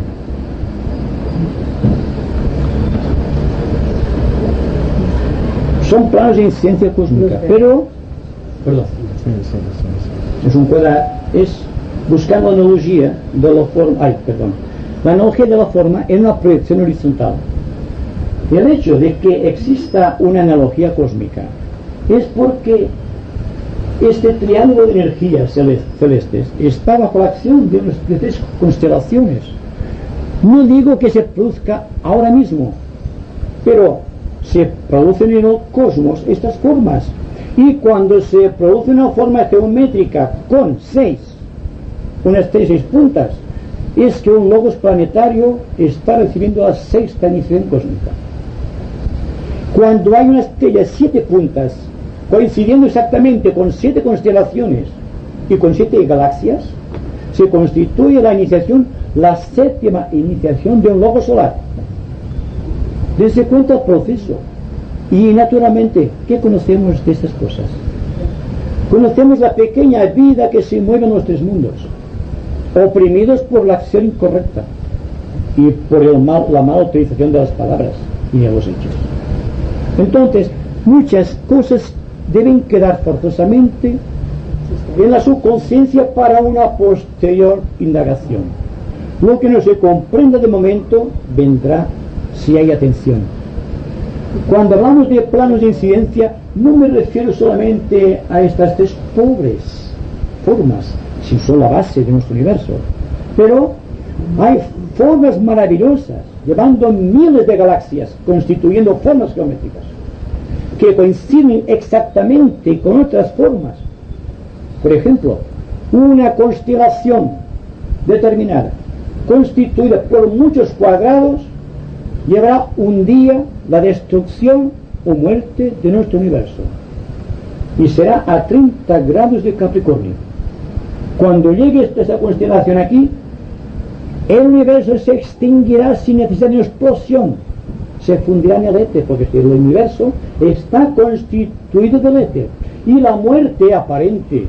Son planos en ciencia cósmica, pero, perdón, es un cuadrado, es buscando la analogía de la forma, la analogía de la forma en una proyección horizontal. Y el hecho de que exista una analogía cósmica es porque este triángulo de energías celestes está bajo la acción de 3 constelaciones, No digo que se produzca ahora mismo, pero se producen en el cosmos estas formas. Y cuando se produce una forma geométrica con unas 6 puntas, es que un logos planetario está recibiendo la 6ª emisión cósmica. Cuando hay una estrella de 7 puntas, coincidiendo exactamente con 7 constelaciones y con 7 galaxias, se constituye la 7ª iniciación de un logos solar. Dense cuenta el proceso. Y naturalmente, ¿qué conocemos de estas cosas? Conocemos la pequeña vida que se mueve en los 3 mundos, oprimidos por la acción incorrecta y por la mala utilización de las palabras y de los hechos. Entonces, muchas cosas deben quedar forzosamente en la subconsciencia para una posterior indagación. Lo que no se comprenda de momento vendrá si hay atención. Cuando hablamos de planos de incidencia, no me refiero solamente a estas 3 pobres formas, si son la base de nuestro universo, pero hay formas maravillosas, llevando miles de galaxias, constituyendo formas geométricas, que coinciden exactamente con otras formas. Por ejemplo, una constelación determinada, constituida por muchos cuadrados, llevará un día la destrucción o muerte de nuestro universo, y será a 30 grados de Capricornio. Cuando llegue esa constelación aquí, el universo se extinguirá sin necesidad de una explosión, se fundirá en el éter, porque el universo está constituido del éter, y la muerte aparente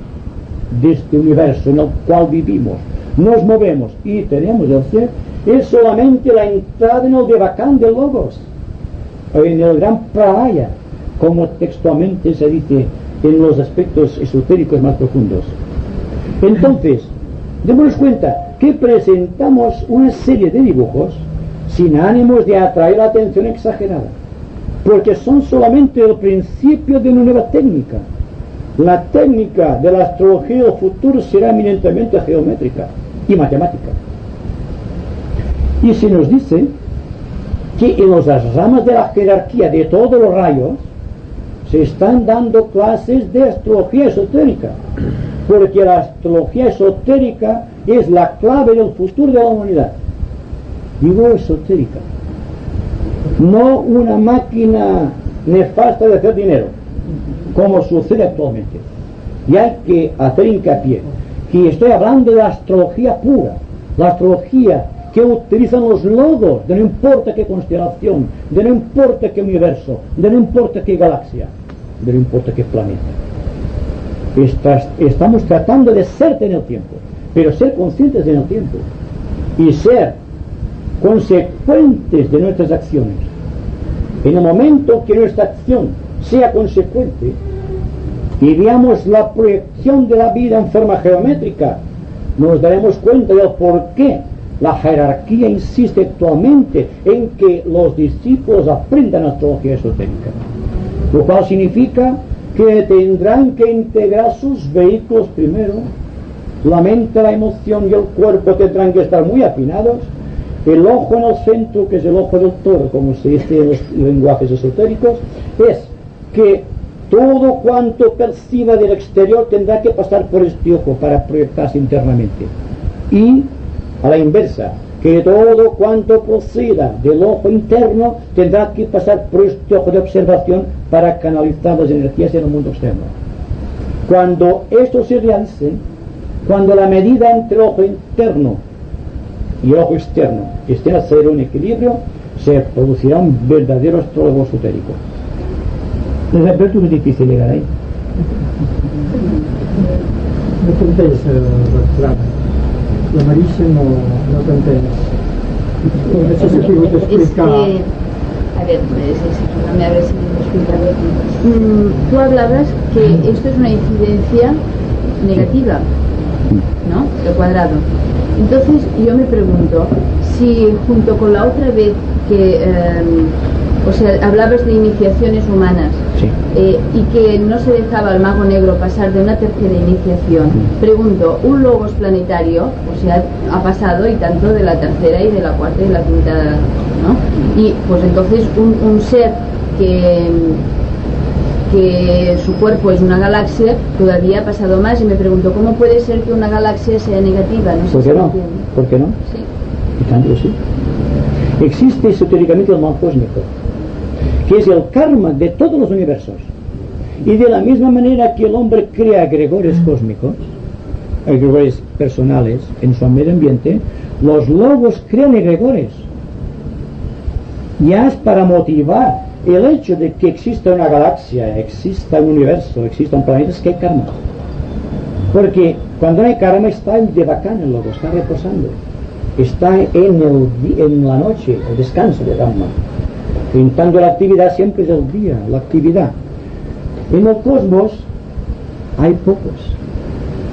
de este universo en el cual vivimos, nos movemos y tenemos el ser, es solamente la entrada en el devacán del logos, en el gran pralaya, como textualmente se dice en los aspectos esotéricos más profundos. Entonces, démonos cuenta que presentamos una serie de dibujos sin ánimos de atraer la atención exagerada, porque son solamente el principio de una nueva técnica. La técnica de la astrología del futuro será eminentemente geométrica y matemática. Y se nos dice que en las ramas de la jerarquía de todos los rayos se están dando clases de astrología esotérica, porque la astrología esotérica es la clave del futuro de la humanidad. Digo esotérica, no una máquina nefasta de hacer dinero, como sucede actualmente. Y hay que hacer hincapié que estoy hablando de la astrología pura, la astrología que utilizan los logos de no importa qué constelación, de no importa qué universo, de no importa qué galaxia, de no importa qué planeta. Estamos tratando de ser en el tiempo, pero ser conscientes en el tiempo y ser consecuentes de nuestras acciones. En el momento que nuestra acción sea consecuente y veamos la proyección de la vida en forma geométrica, nos daremos cuenta del por qué la jerarquía insiste actualmente en que los discípulos aprendan astrología esotérica, lo cual significa que tendrán que integrar sus vehículos primero. La mente, la emoción y el cuerpo tendrán que estar muy afinados. El ojo en el centro, que es el ojo del toro, como se dice en los lenguajes esotéricos, es que todo cuanto perciba del exterior tendrá que pasar por este ojo para proyectarse internamente. Y a la inversa, que todo cuanto proceda del ojo interno tendrá que pasar por este ojo de observación para canalizar las energías en el mundo externo. Cuando esto se realice, cuando la medida entre el ojo interno y el ojo externo estén a cero en equilibrio, se producirá un verdadero astrólogo esotérico. Les adverto que es difícil llegar ahí. No t'entens, Bertran. La Marisa no t'entens. No sé si he pogut explicar. A ver, explícame a ver si me explico. Tú hablabas que esto es una incidencia negativa, ¿no? El cuadrado. Entonces yo me pregunto si junto con la otra vez que o sea, hablabas de iniciaciones humanas, Sí. y que no se dejaba al mago negro pasar de una tercera iniciación. Pregunto, un logos planetario, o sea, ha pasado y tanto de la tercera y de la cuarta y de la quinta, ¿no? Y pues entonces un ser que su cuerpo es una galaxia todavía ha pasado más, y me pregunto, ¿cómo puede ser que una galaxia sea negativa? No sé ¿Por si qué lo no? entiendo. ¿Por qué no? Sí. Y tanto sí. Existe esotéricamente el mal cósmico, que es el karma de todos los universos. Y de la misma manera que el hombre crea egregores cósmicos, egregores personales en su medio ambiente, los logos crean egregores. Ya es para motivar el hecho de que exista una galaxia, exista un universo, exista un planeta, es que hay karma. Porque cuando hay karma está el devacana, el logo, está reposando. Está en la noche, el descanso de Dhamma. En tanto la actividad siempre es el día, la actividad. En el cosmos hay pocos,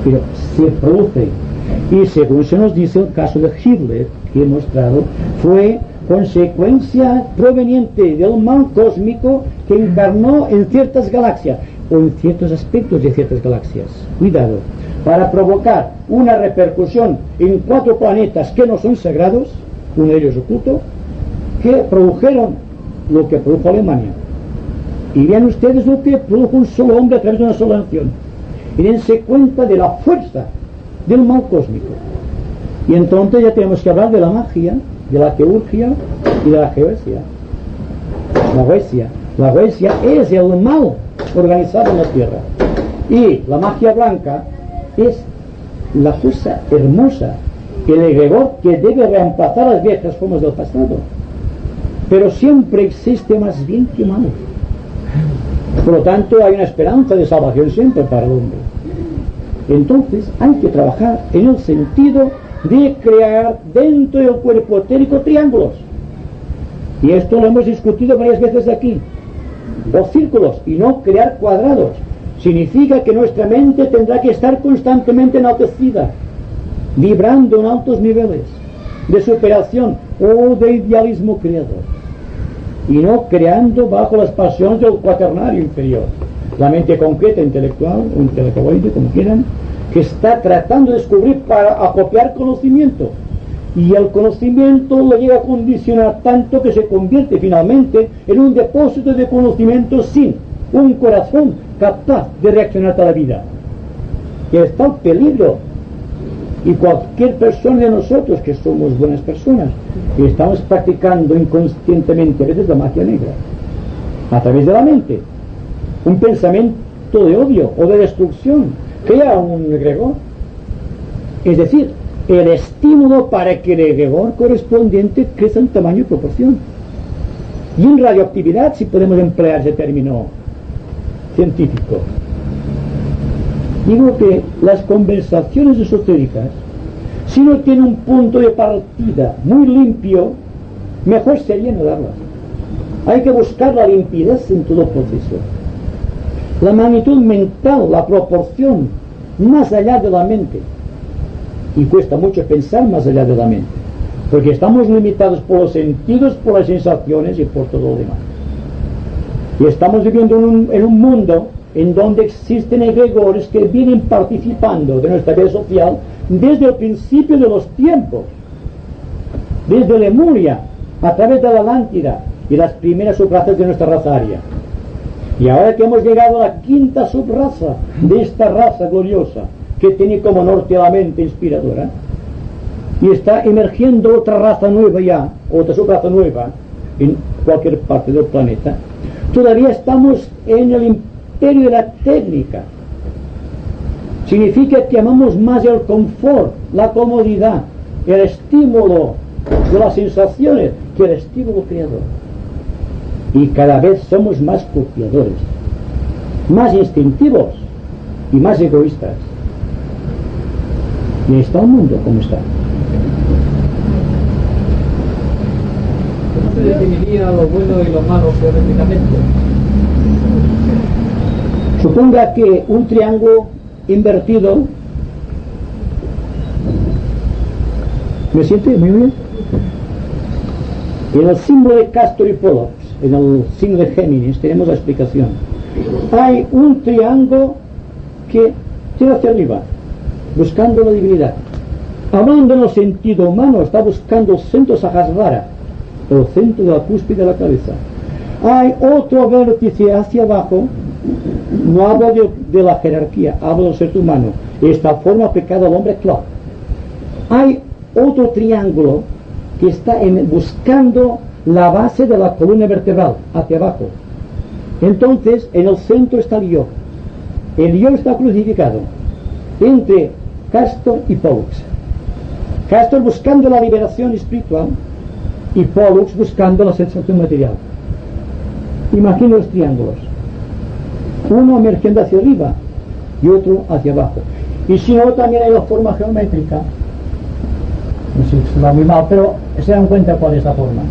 pero se produce. Y según se nos dice, el caso de Hitler, que he mostrado, fue consecuencia proveniente del mal cósmico que encarnó en ciertas galaxias, o en ciertos aspectos de ciertas galaxias. Cuidado, para provocar una repercusión en 4 planetas que no son sagrados, uno de ellos oculto, que produjeron lo que produjo Alemania. Y vean ustedes lo que produjo un solo hombre a través de una sola nación. Y dense cuenta de la fuerza del mal cósmico. Y entonces ya tenemos que hablar de la magia, de la teurgia y de la geoesia. La geoesia es el mal organizado en la tierra. Y la magia blanca es la cosa hermosa, el egregor que debe reemplazar las viejas formas del pasado. Pero siempre existe más bien que mal. Por lo tanto, hay una esperanza de salvación siempre para el hombre. Entonces, hay que trabajar en el sentido de crear dentro del cuerpo etérico triángulos. Y esto lo hemos discutido varias veces aquí. Los círculos, y no crear cuadrados. Significa que nuestra mente tendrá que estar constantemente enaltecida, vibrando en altos niveles de superación o de idealismo creador, y no creando bajo las pasiones del cuaternario inferior, la mente concreta, intelectual o intelectualoide, como quieran, que está tratando de descubrir para acopiar conocimiento, y el conocimiento lo llega a condicionar tanto que se convierte finalmente en un depósito de conocimiento sin un corazón capaz de reaccionar a la vida. Y está el peligro. Y cualquier persona de nosotros que somos buenas personas y estamos practicando inconscientemente a veces la magia negra a través de la mente, un pensamiento de odio o de destrucción crea un egregor, es decir, el estímulo para que el egregor correspondiente crezca en tamaño y proporción. Y en radioactividad, si podemos emplear ese término científico, digo que las conversaciones esotéricas, si no tienen un punto de partida muy limpio, mejor sería no darlas. Hay que buscar la limpidez en todo proceso. La magnitud mental, la proporción, más allá de la mente. Y cuesta mucho pensar más allá de la mente, porque estamos limitados por los sentidos, por las sensaciones y por todo lo demás. Y estamos viviendo en un mundo en donde existen egregores que vienen participando de nuestra vida social desde el principio de los tiempos, desde Lemuria, a través de la Atlántida y las primeras subrazas de nuestra raza aria. Y ahora que hemos llegado a la quinta subraza de esta raza gloriosa, que tiene como norte a la mente inspiradora, y está emergiendo otra raza nueva ya, otra subraza nueva, en cualquier parte del planeta, todavía estamos en el imperio de la técnica. Significa que amamos más el confort, la comodidad, el estímulo de las sensaciones que el estímulo creador. Y cada vez somos más copiadores, más instintivos y más egoístas. Y ahí está el mundo como está. ¿Cómo se definiría lo bueno y lo malo geométricamente? Suponga que un triángulo invertido, ¿me siente muy bien? En el símbolo de Castor y Pollux en el signo de Géminis, tenemos la explicación. Hay un triángulo que tira hacia arriba, buscando la divinidad. Hablando en el sentido humano, está buscando el centro Sahasrara, el centro de la cúspide de la cabeza. Hay otro vértice hacia abajo, no hablo de la jerarquía, hablo del ser humano. Esta forma pecado al hombre, claro. Hay otro triángulo que está buscando la base de la columna vertebral, hacia abajo. Entonces, en el centro está el yo. El yo está crucificado entre Castor y Pollux. Castor buscando la liberación espiritual y Pollux buscando la sensación material. Imagina los triángulos. Uno emergiendo hacia arriba y otro hacia abajo. Y si no, también hay la forma geométrica. No sé si va muy mal, pero se dan cuenta cuál es la forma.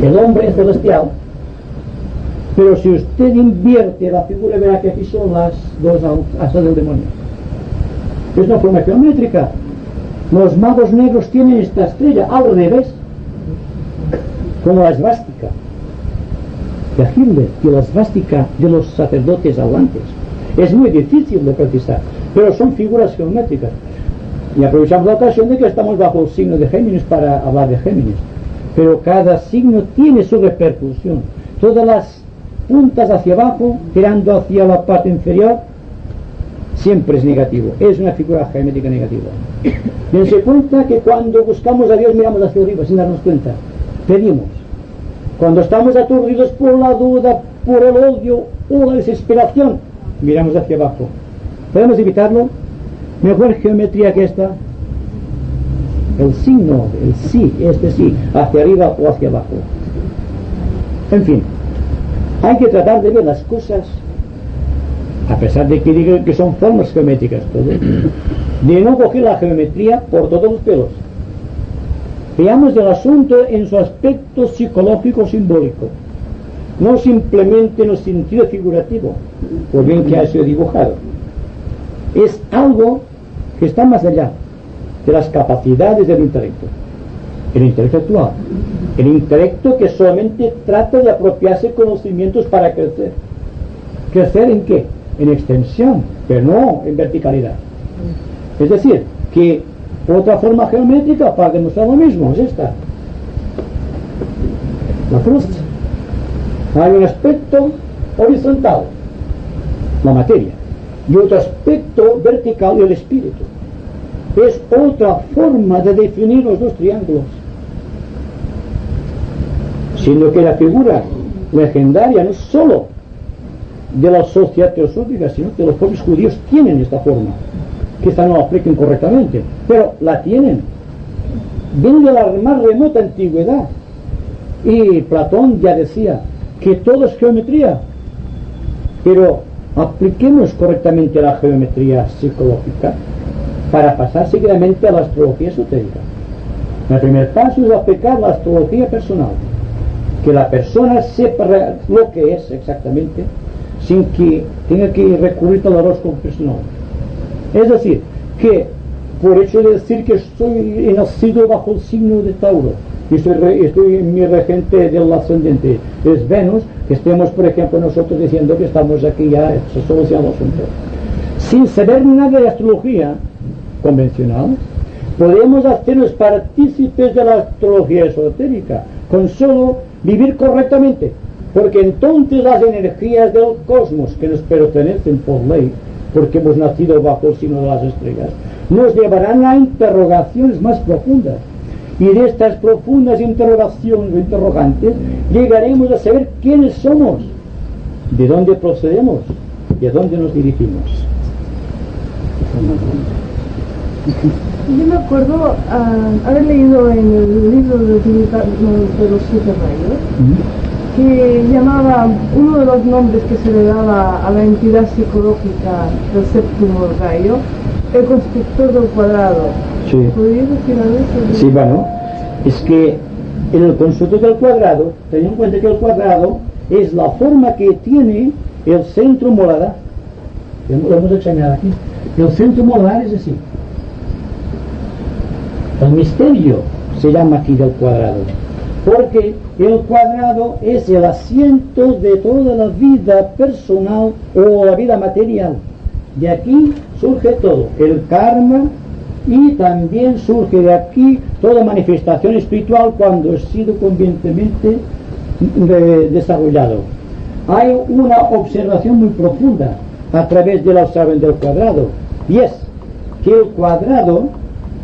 El hombre es celestial, pero si usted invierte la figura, verá que aquí son las dos asas del demonio. Es una forma geométrica. Los magos negros tienen esta estrella al revés, como la esvástica de Hitler y la esvástica de los sacerdotes hablantes. Es muy difícil de precisar, pero son figuras geométricas. Y aprovechamos la ocasión de que estamos bajo el signo de Géminis para hablar de Géminis. Pero cada signo tiene su repercusión. Todas las puntas hacia abajo, tirando hacia la parte inferior, siempre es negativo. Es una figura geométrica negativa. Dense cuenta que cuando buscamos a Dios miramos hacia arriba sin darnos cuenta. Pedimos. Cuando estamos aturdidos por la duda, por el odio o la desesperación, miramos hacia abajo. ¿Podemos evitarlo? Mejor geometría que esta. El signo, el sí, este sí, hacia arriba o hacia abajo. En fin, hay que tratar de ver las cosas, a pesar de que digan que son formas geométricas, todo, de no coger la geometría por todos los pelos. Veamos el asunto en su aspecto psicológico simbólico, no simplemente en el sentido figurativo, por bien que ha sido dibujado. Es algo que está más allá de las capacidades del intelecto, el intelecto actual, el intelecto que solamente trata de apropiarse conocimientos para crecer. ¿Crecer en qué? En extensión, pero no en verticalidad. Es decir, que otra forma geométrica para demostrar lo mismo es esta, la cruz. Hay un aspecto horizontal, la materia, y otro aspecto vertical, el espíritu. Es otra forma de definir los dos triángulos, siendo que la figura legendaria no es solo de la sociedad teosófica, sino que los propios judíos tienen esta forma. Quizá no la apliquen correctamente, pero la tienen. Viene de la más remota antigüedad. Y Platón ya decía que todo es geometría, pero apliquemos correctamente la geometría psicológica para pasar seguidamente a la astrología esotérica. El primer paso es aplicar la astrología personal, que la persona sepa lo que es exactamente, sin que tenga que recurrir al horóscopo personal. Es decir, que por hecho de decir que estoy nacido bajo el signo de Tauro y estoy mi regente del ascendente es Venus, que estemos, por ejemplo, nosotros diciendo que estamos aquí ya, se soluciona el asunto. Sin saber nada de astrología convencional, podemos hacernos partícipes de la astrología esotérica con solo vivir correctamente, porque entonces las energías del cosmos que nos pertenecen por ley, porque hemos nacido bajo el signo de las estrellas, nos llevarán a interrogaciones más profundas, y de estas profundas interrogaciones o interrogantes llegaremos a saber quiénes somos, de dónde procedemos y a dónde nos dirigimos. Yo me acuerdo haber leído en el libro de los 7 rayos que llamaba uno de los nombres que se le daba a la entidad psicológica del séptimo rayo, el constructor del cuadrado. Sí. ¿Podrías decir algo sobre eso? Sí, bueno, es que en el constructor del cuadrado, ten en cuenta que el cuadrado es la forma que tiene el centro molar. Lo hemos examinado aquí. El centro molar es así. El misterio se llama aquí del cuadrado. porque el cuadrado es el asiento de toda la vida personal o la vida material. De aquí surge todo, el karma, y también surge de aquí toda manifestación espiritual cuando ha sido convenientemente desarrollado. Hay una observación muy profunda a través del observación del cuadrado, y es que el cuadrado,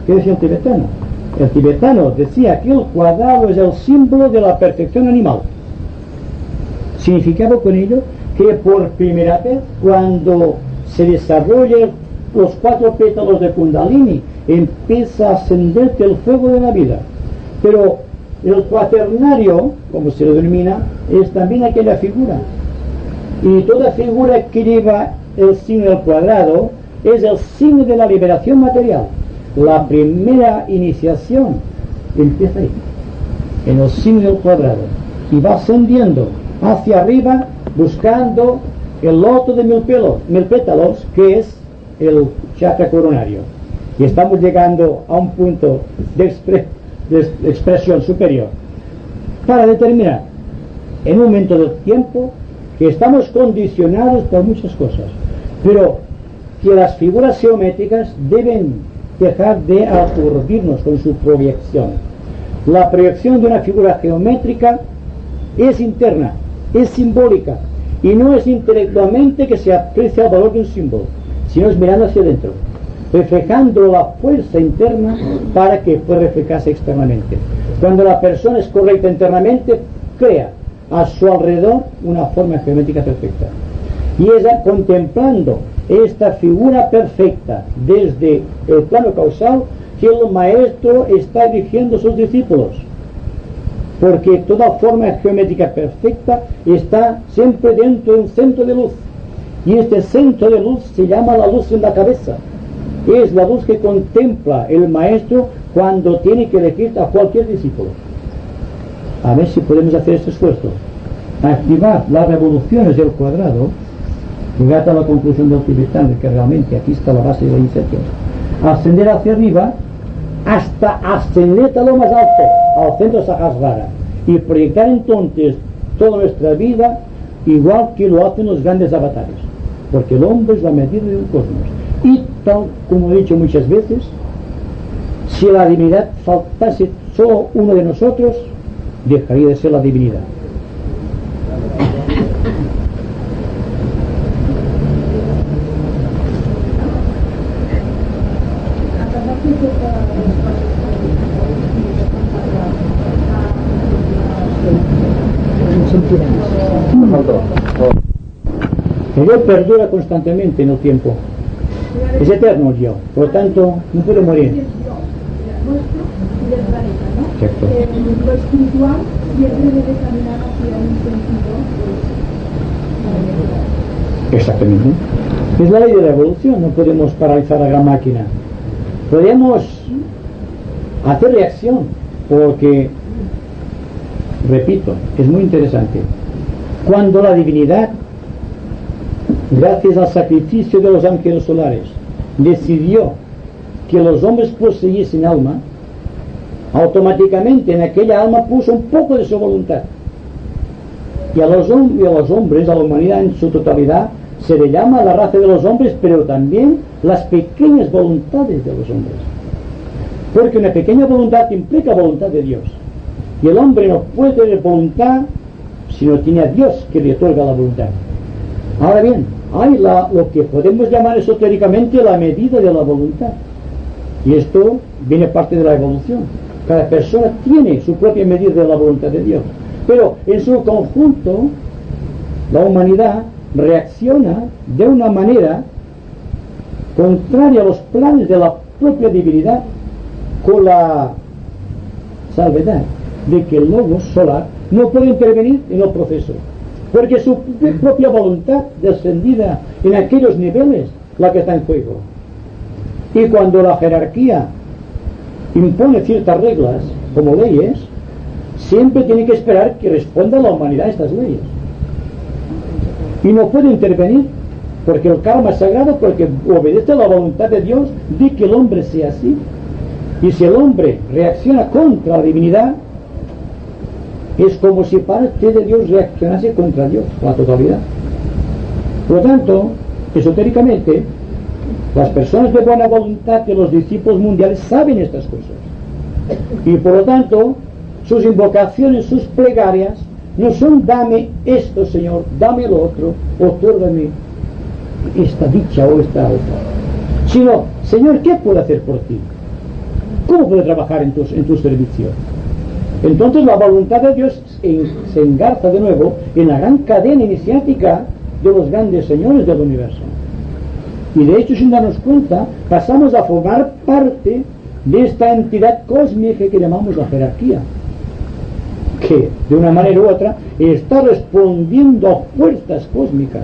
¿qué decía el tibetano? El tibetano decía que el cuadrado es el símbolo de la perfección animal. Significaba con ello que por primera vez, cuando se desarrollan los 4 pétalos de Kundalini, empieza a ascenderte el fuego de la vida. Pero el cuaternario, como se lo denomina, es también aquella figura. Y toda figura que lleva el signo del cuadrado es el signo de la liberación material. La primera iniciación empieza ahí, en el signo del cuadrado, y va ascendiendo hacia arriba buscando el loto de 1000 pétalos, que es el chakra coronario. Y estamos llegando a un punto de expresión superior para determinar en un momento del tiempo que estamos condicionados por muchas cosas, pero que las figuras geométricas deben dejar de aturdirnos con su proyección. La proyección de una figura geométrica es interna, es simbólica, y no es intelectualmente que se aprecia el valor de un símbolo, sino es mirando hacia adentro, reflejando la fuerza interna para que pueda reflejarse externamente. Cuando la persona es correcta internamente, crea a su alrededor una forma geométrica perfecta, y es contemplando esta figura perfecta desde el plano causal que el maestro está dirigiendo a sus discípulos, porque toda forma geométrica perfecta está siempre dentro de un centro de luz, y este centro de luz se llama la luz en la cabeza. Es la luz que contempla el maestro cuando tiene que elegir a cualquier discípulo. A ver si podemos hacer este esfuerzo, activar las revoluciones del cuadrado, llegar a la conclusión del tibetano, que realmente aquí está la base de la iniciación, ascender hacia arriba hasta ascender a lo más alto, al centro Sahasrara, y proyectar entonces toda nuestra vida igual que lo hacen los grandes avatares, porque el hombre es la medida del cosmos. Y tal como he dicho muchas veces, si la divinidad faltase solo uno de nosotros, dejaría de ser la divinidad. El yo perdura constantemente en el tiempo, es eterno el yo, por lo tanto no puede morir. Exacto. Lo espiritual siempre debe caminar hacia un sentido. Exactamente. Es la ley de la evolución, no podemos paralizar la gran máquina. Podemos hacer reacción, porque, repito, es muy interesante. Cuando la divinidad, gracias al sacrificio de los ángeles solares, decidió que los hombres poseyesen alma, automáticamente en aquella alma puso un poco de su voluntad. Y a los hombres, a la humanidad en su totalidad, se le llama la raza de los hombres, pero también las pequeñas voluntades de los hombres. Porque una pequeña voluntad implica voluntad de Dios. Y el hombre no puede tener voluntad si no tiene a Dios que le otorga la voluntad. Ahora bien, hay lo que podemos llamar esotéricamente la medida de la voluntad. Y esto viene parte de la evolución. Cada persona tiene su propia medida de la voluntad de Dios. Pero en su conjunto, la humanidad reacciona de una manera contraria a los planes de la propia divinidad, con la salvedad de que el logos solar no puede intervenir en el proceso, porque su propia voluntad descendida en aquellos niveles la que está en juego. Y cuando la jerarquía impone ciertas reglas como leyes, siempre tiene que esperar que responda la humanidad a estas leyes, y no puede intervenir, porque el karma es sagrado, porque obedece a la voluntad de Dios de que el hombre sea así. Y si el hombre reacciona contra la divinidad, Es como si parte de Dios reaccionase contra Dios, la totalidad. Por lo tanto, esotéricamente, las personas de buena voluntad de los discípulos mundiales saben estas cosas. Y por lo tanto, sus invocaciones, sus plegarias, no son dame esto, Señor, dame lo otro, otórgame esta dicha o esta otra. Sino, Señor, ¿qué puedo hacer por ti? ¿Cómo puedo trabajar en tu servicio? Entonces la voluntad de Dios se engarza de nuevo en la gran cadena iniciática de los grandes señores del universo. Y de hecho, sin darnos cuenta, pasamos a formar parte de esta entidad cósmica que llamamos la jerarquía, que de una manera u otra está respondiendo a fuerzas cósmicas,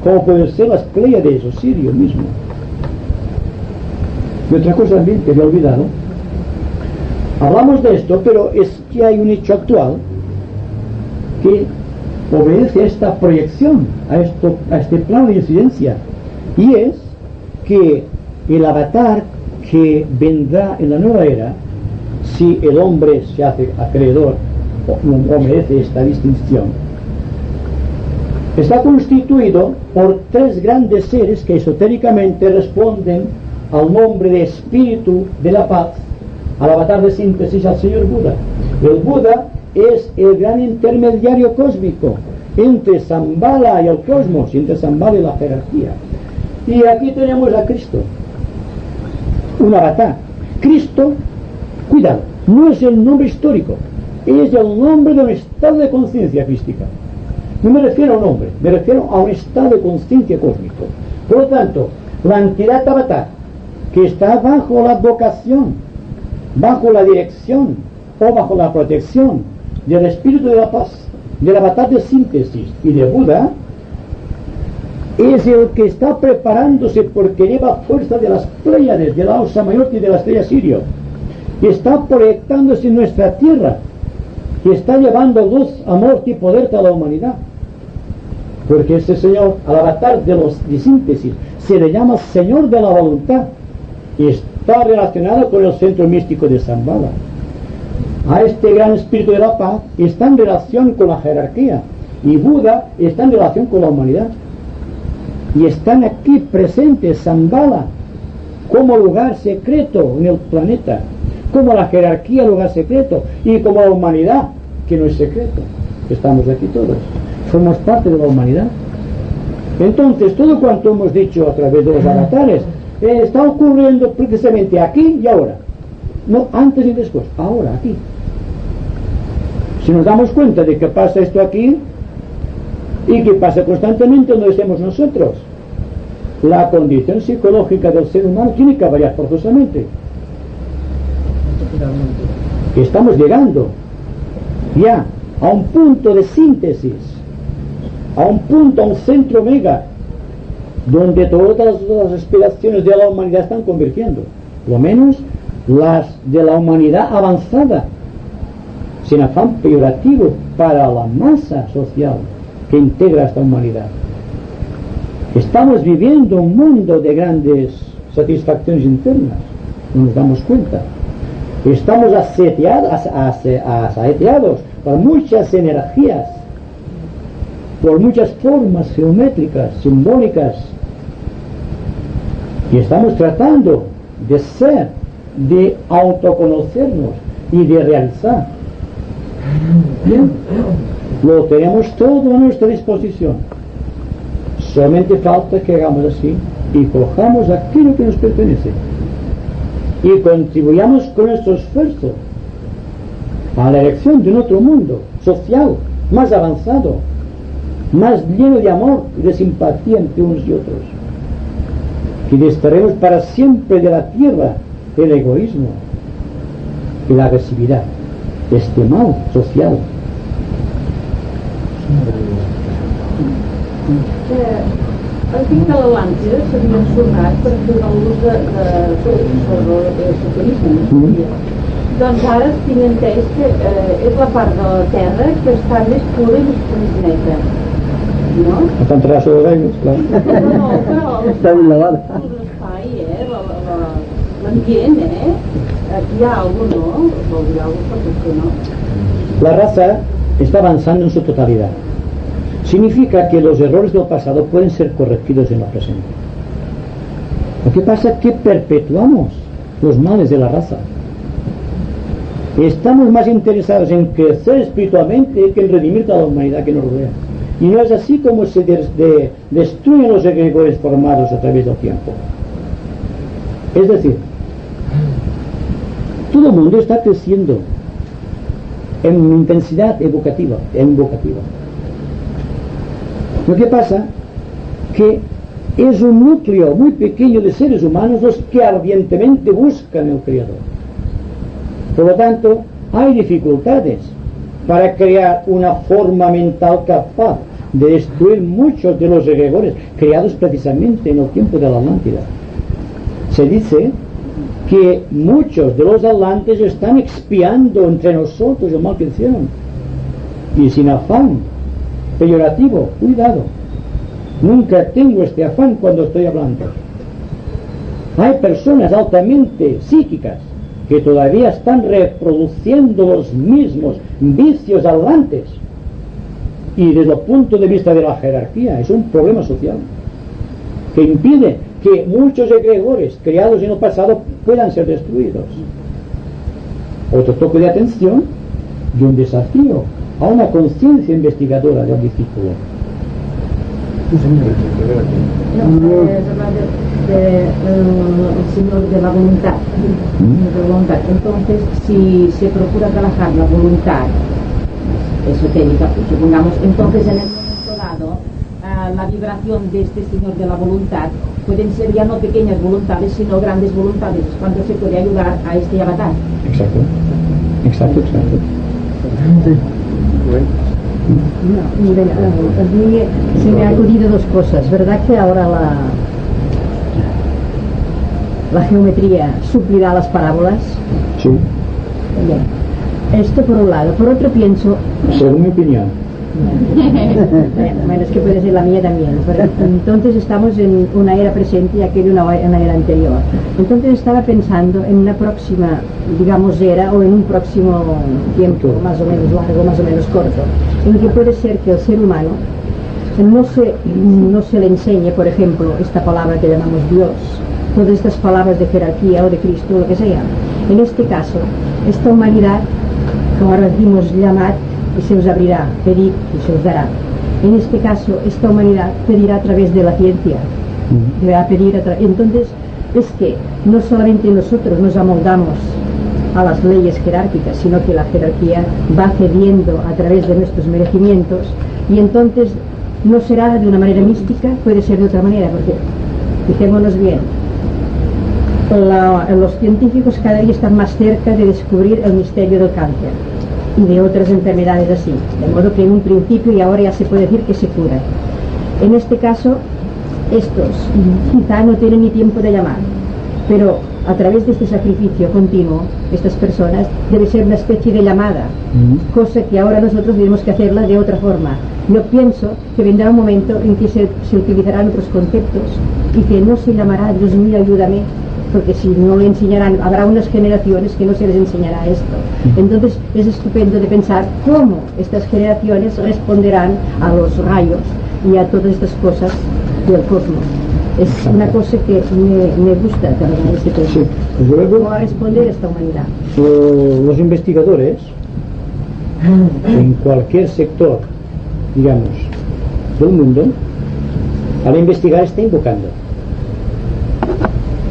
como pueden ser las Pléyades o Sirio mismo. Y otra cosa también que había olvidado, hablamos de esto, pero es que hay un hecho actual que obedece a esta proyección, a este plano de incidencia, y es que el avatar que vendrá en la nueva era, si el hombre se hace acreedor o merece esta distinción, está constituido por tres grandes seres que esotéricamente responden al nombre de espíritu de la paz, al avatar de síntesis, al señor Buda. El Buda es el gran intermediario cósmico entre Shambhala y el cosmos, entre Shambhala y la jerarquía. Y aquí tenemos a Cristo, un avatar. Cristo, cuidado, no es el nombre histórico, es el nombre de un estado de conciencia crística. No me refiero a un hombre, me refiero a un estado de conciencia cósmico. Por lo tanto, la entidad avatar, que está bajo la vocación, bajo la dirección o bajo la protección del espíritu de la paz, del avatar de síntesis y de Buda, es el que está preparándose porque lleva fuerza de las Pléyades, de la Osa Mayor y de la estrella Sirio, y está proyectándose en nuestra tierra, y está llevando luz, amor y poder a la humanidad, porque ese señor, al avatar de síntesis, se le llama Señor de la Voluntad, y está relacionado con el centro místico de Shambhala. A este gran espíritu de la paz está en relación con la jerarquía, y Buda está en relación con la humanidad, y están aquí presentes Shambhala como lugar secreto en el planeta, como la jerarquía lugar secreto, y como la humanidad, que no es secreto, estamos aquí todos, somos parte de la humanidad. Entonces todo cuanto hemos dicho a través de los avatares está ocurriendo precisamente aquí y ahora, no antes y después, ahora, aquí. Si nos damos cuenta de que pasa esto aquí y que pasa constantemente donde estemos nosotros, la condición psicológica del ser humano tiene que variar forzosamente. Estamos llegando ya a un punto de síntesis, a un centro mega, donde todas las aspiraciones de la humanidad están convirtiendo, lo menos las de la humanidad avanzada, sin afán peyorativo para la masa social que integra esta humanidad. Estamos viviendo un mundo de grandes satisfacciones internas, no nos damos cuenta. Estamos aseteados por muchas energías, por muchas formas geométricas, simbólicas, y estamos tratando de ser, de autoconocernos y de realizar. Bien, lo tenemos todo a nuestra disposición, solamente falta que hagamos así y cojamos aquello que nos pertenece y contribuyamos con nuestro esfuerzo a la erección de un otro mundo social, más avanzado, más lleno de amor y de simpatía entre unos y otros, que desterremos para siempre de la tierra el egoísmo y la agresividad, este mal social. El fill de l'Atlàntida s'havia ensorrat per fer l'ús de soterisme. Doncs ara tinc entès que és la part de la Terra que està més pura i més neta, no? Està entre les dues aigües, clar. No, però l'espai, l'ambient, aquí hi ha alguna cosa, no? Vol dir alguna cosa, no? La raza está avanzando en su totalidad. Significa que los errores del pasado pueden ser corregidos en el presente. Lo que pasa es que perpetuamos los males de la raza. Estamos más interesados en crecer espiritualmente que en redimir toda la humanidad que nos rodea. Y no es así como se destruyen los egregores formados a través del tiempo. Es decir, todo el mundo está creciendo en intensidad evocativa. Lo que pasa que es un núcleo muy pequeño de seres humanos los que ardientemente buscan el Creador. Por lo tanto, hay dificultades para crear una forma mental capaz de destruir muchos de los egregores creados precisamente en el tiempo de la Atlántida. Se dice que muchos de los atlantes están expiando entre nosotros el mal que hicieron. Y sin afán peyorativo, cuidado. Nunca tengo este afán cuando estoy hablando. Hay personas altamente psíquicas que todavía están reproduciendo los mismos vicios atlantes. Y desde el punto de vista de la jerarquía es un problema social que impide que muchos egregores creados en el pasado puedan ser destruidos. Otro toque de atención y un desafío a una conciencia investigadora del discípulo. El Señor de la voluntad. Entonces, si se procura trabajar la voluntad esotérica, pues, supongamos, entonces en el momento dado la vibración de este Señor de la voluntad pueden ser ya no pequeñas voluntades sino grandes voluntades, cuando se puede ayudar a este avatar. Exacto. No, mire, a mí se me han acudido dos cosas. ¿Verdad que ahora la geometría suplirá las parábolas? Sí. Bien. Esto por un lado. Por otro pienso... Según mi opinión. Bueno, es que puede ser la mía también. Pero entonces estamos en una era presente y aquello una era anterior. Entonces estaba pensando en una próxima, digamos, era o en un próximo tiempo más o menos largo, más o menos corto, en que puede ser que el ser humano no se le enseñe, por ejemplo, esta palabra que llamamos Dios, todas estas palabras de jerarquía o de Cristo, lo que sea. En este caso, esta humanidad, como ahora decimos, llamad y se os abrirá, pedid y se os dará. En este caso, esta humanidad pedirá a través de la ciencia. Va a pedir entonces, es que no solamente nosotros nos amoldamos a las leyes jerárquicas, sino que la jerarquía va cediendo a través de nuestros merecimientos, y entonces no será de una manera mística, puede ser de otra manera, porque, fijémonos bien, los científicos cada día están más cerca de descubrir el misterio del cáncer y de otras enfermedades así, de modo que en un principio y ahora ya se puede decir que se cura. En este caso, estos quizá no tienen ni tiempo de llamar, pero a través de este sacrificio continuo, estas personas, debe ser una especie de llamada, cosa que ahora nosotros tenemos que hacerla de otra forma. Yo pienso que vendrá un momento en que se utilizarán otros conceptos y que no se llamará Dios mío, ayúdame, porque si no le enseñarán, habrá unas generaciones que no se les enseñará esto. Entonces es estupendo de pensar cómo estas generaciones responderán a los rayos y a todas estas cosas del cosmos. Es una cosa que me gusta también este tema. Sí. Luego, ¿cómo va a responder esta humanidad? Los investigadores en cualquier sector, digamos, del mundo, al investigar está invocando.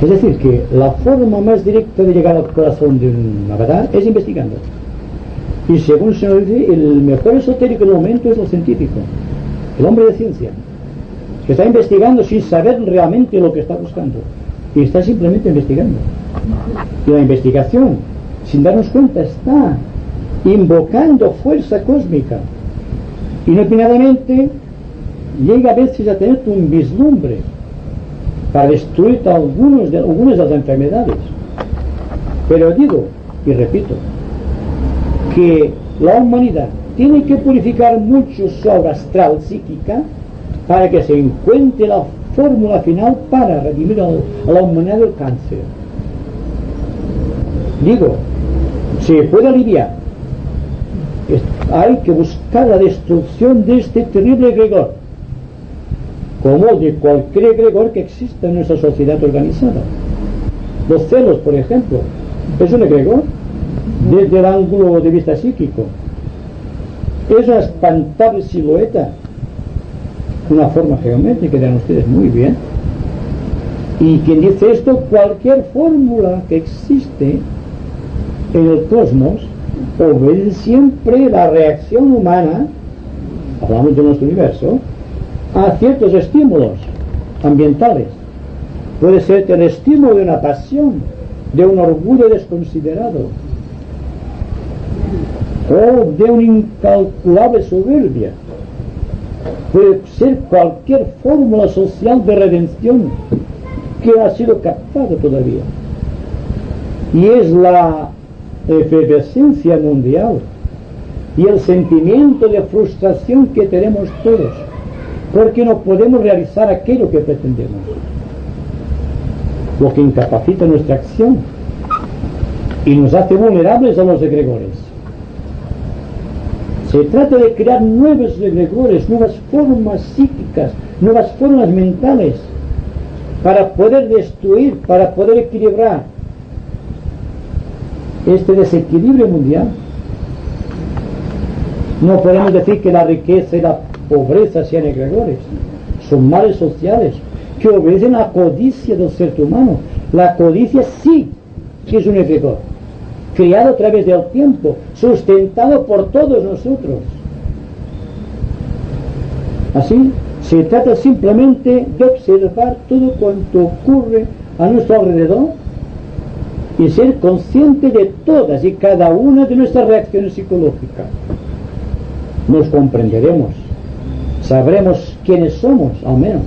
Es decir, que la forma más directa de llegar al corazón de un avatar es investigando. Y según se nos dice, el mejor esotérico del momento es el científico, el hombre de ciencia, que está investigando sin saber realmente lo que está buscando, y está simplemente investigando. Y la investigación, sin darnos cuenta, está invocando fuerza cósmica. Inopinadamente llega a veces a tener un vislumbre para destruir algunas de las enfermedades. Pero digo y repito que la humanidad tiene que purificar mucho su aura astral psíquica para que se encuentre la fórmula final para redimir a la humanidad del cáncer. Digo, se puede aliviar hay que buscar la destrucción de este terrible egregor, como de cualquier egregor que exista en nuestra sociedad organizada. Los celos, por ejemplo, es un egregor desde el ángulo de vista psíquico. Es una espantable silueta, una forma geométrica, dirán ustedes muy bien. Y quien dice esto, cualquier fórmula que existe en el cosmos obedece siempre la reacción humana, hablamos de nuestro universo, a ciertos estímulos ambientales. Puede ser el estímulo de una pasión, de un orgullo desconsiderado, o de una incalculable soberbia. Puede ser cualquier fórmula social de redención que ha sido captada todavía. Y es la efervescencia mundial y el sentimiento de frustración que tenemos todos, porque no podemos realizar aquello que pretendemos, lo que incapacita nuestra acción y nos hace vulnerables a los egregores. Se trata de crear nuevos egregores, nuevas formas psíquicas, nuevas formas mentales, para poder destruir, para poder equilibrar este desequilibrio mundial. No podemos decir que la riqueza y la pobreza sean egregores, son males sociales que obedecen a la codicia del ser humano. La codicia sí que es un egregor, creado a través del tiempo, sustentado por todos nosotros. Así, se trata simplemente de observar todo cuanto ocurre a nuestro alrededor y ser consciente de todas y cada una de nuestras reacciones psicológicas. Nos comprenderemos, sabremos quiénes somos, al menos.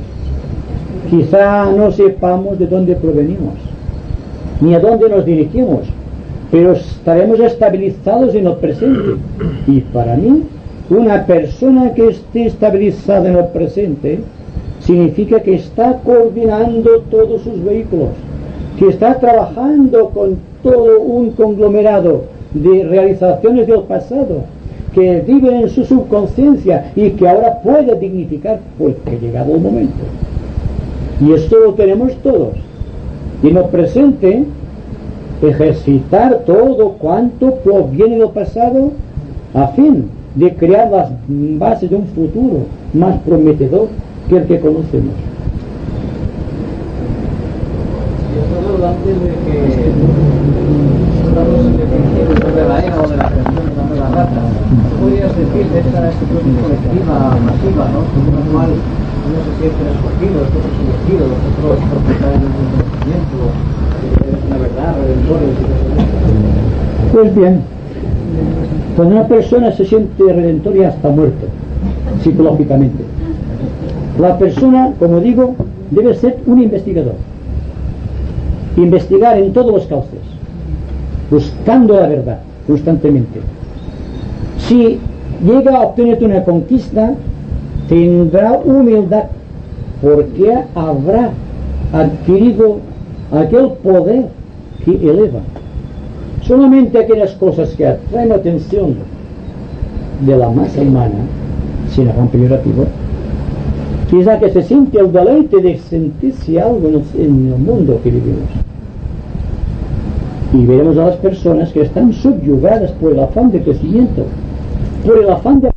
Quizá no sepamos de dónde provenimos, ni a dónde nos dirigimos, pero estaremos estabilizados en el presente. Y para mí, una persona que esté estabilizada en el presente significa que está coordinando todos sus vehículos, que está trabajando con todo un conglomerado de realizaciones del pasado que viven en su subconsciencia y que ahora puede dignificar porque ha llegado el momento. Y esto lo tenemos todos. Y en el presente, ejercitar todo cuanto proviene del pasado a fin de crear las bases de un futuro más prometedor que el que conocemos. Antes de que hablamos de la era o de la creación de la nueva raza, podrías decir de esta situación colectiva masiva, ¿no? Con la cual unos se sienten escogidos, otros elegidos, otros propietarios del conocimiento, la verdad, redentores y cosas así? Pues bien, cuando una persona se siente redentor ya está muerto, psicológicamente. La persona, como digo, debe ser un investigador. Investigar en todos los cauces, buscando la verdad constantemente. Si llega a obtener una conquista, tendrá humildad, porque habrá adquirido aquel poder que eleva. Solamente aquellas cosas que atraen la atención de la masa humana, sin afán peyorativo, quizá que se siente el deleite de sentirse algo en el mundo que vivimos. Y veremos a las personas que están subyugadas por el afán de crecimiento, por el afán de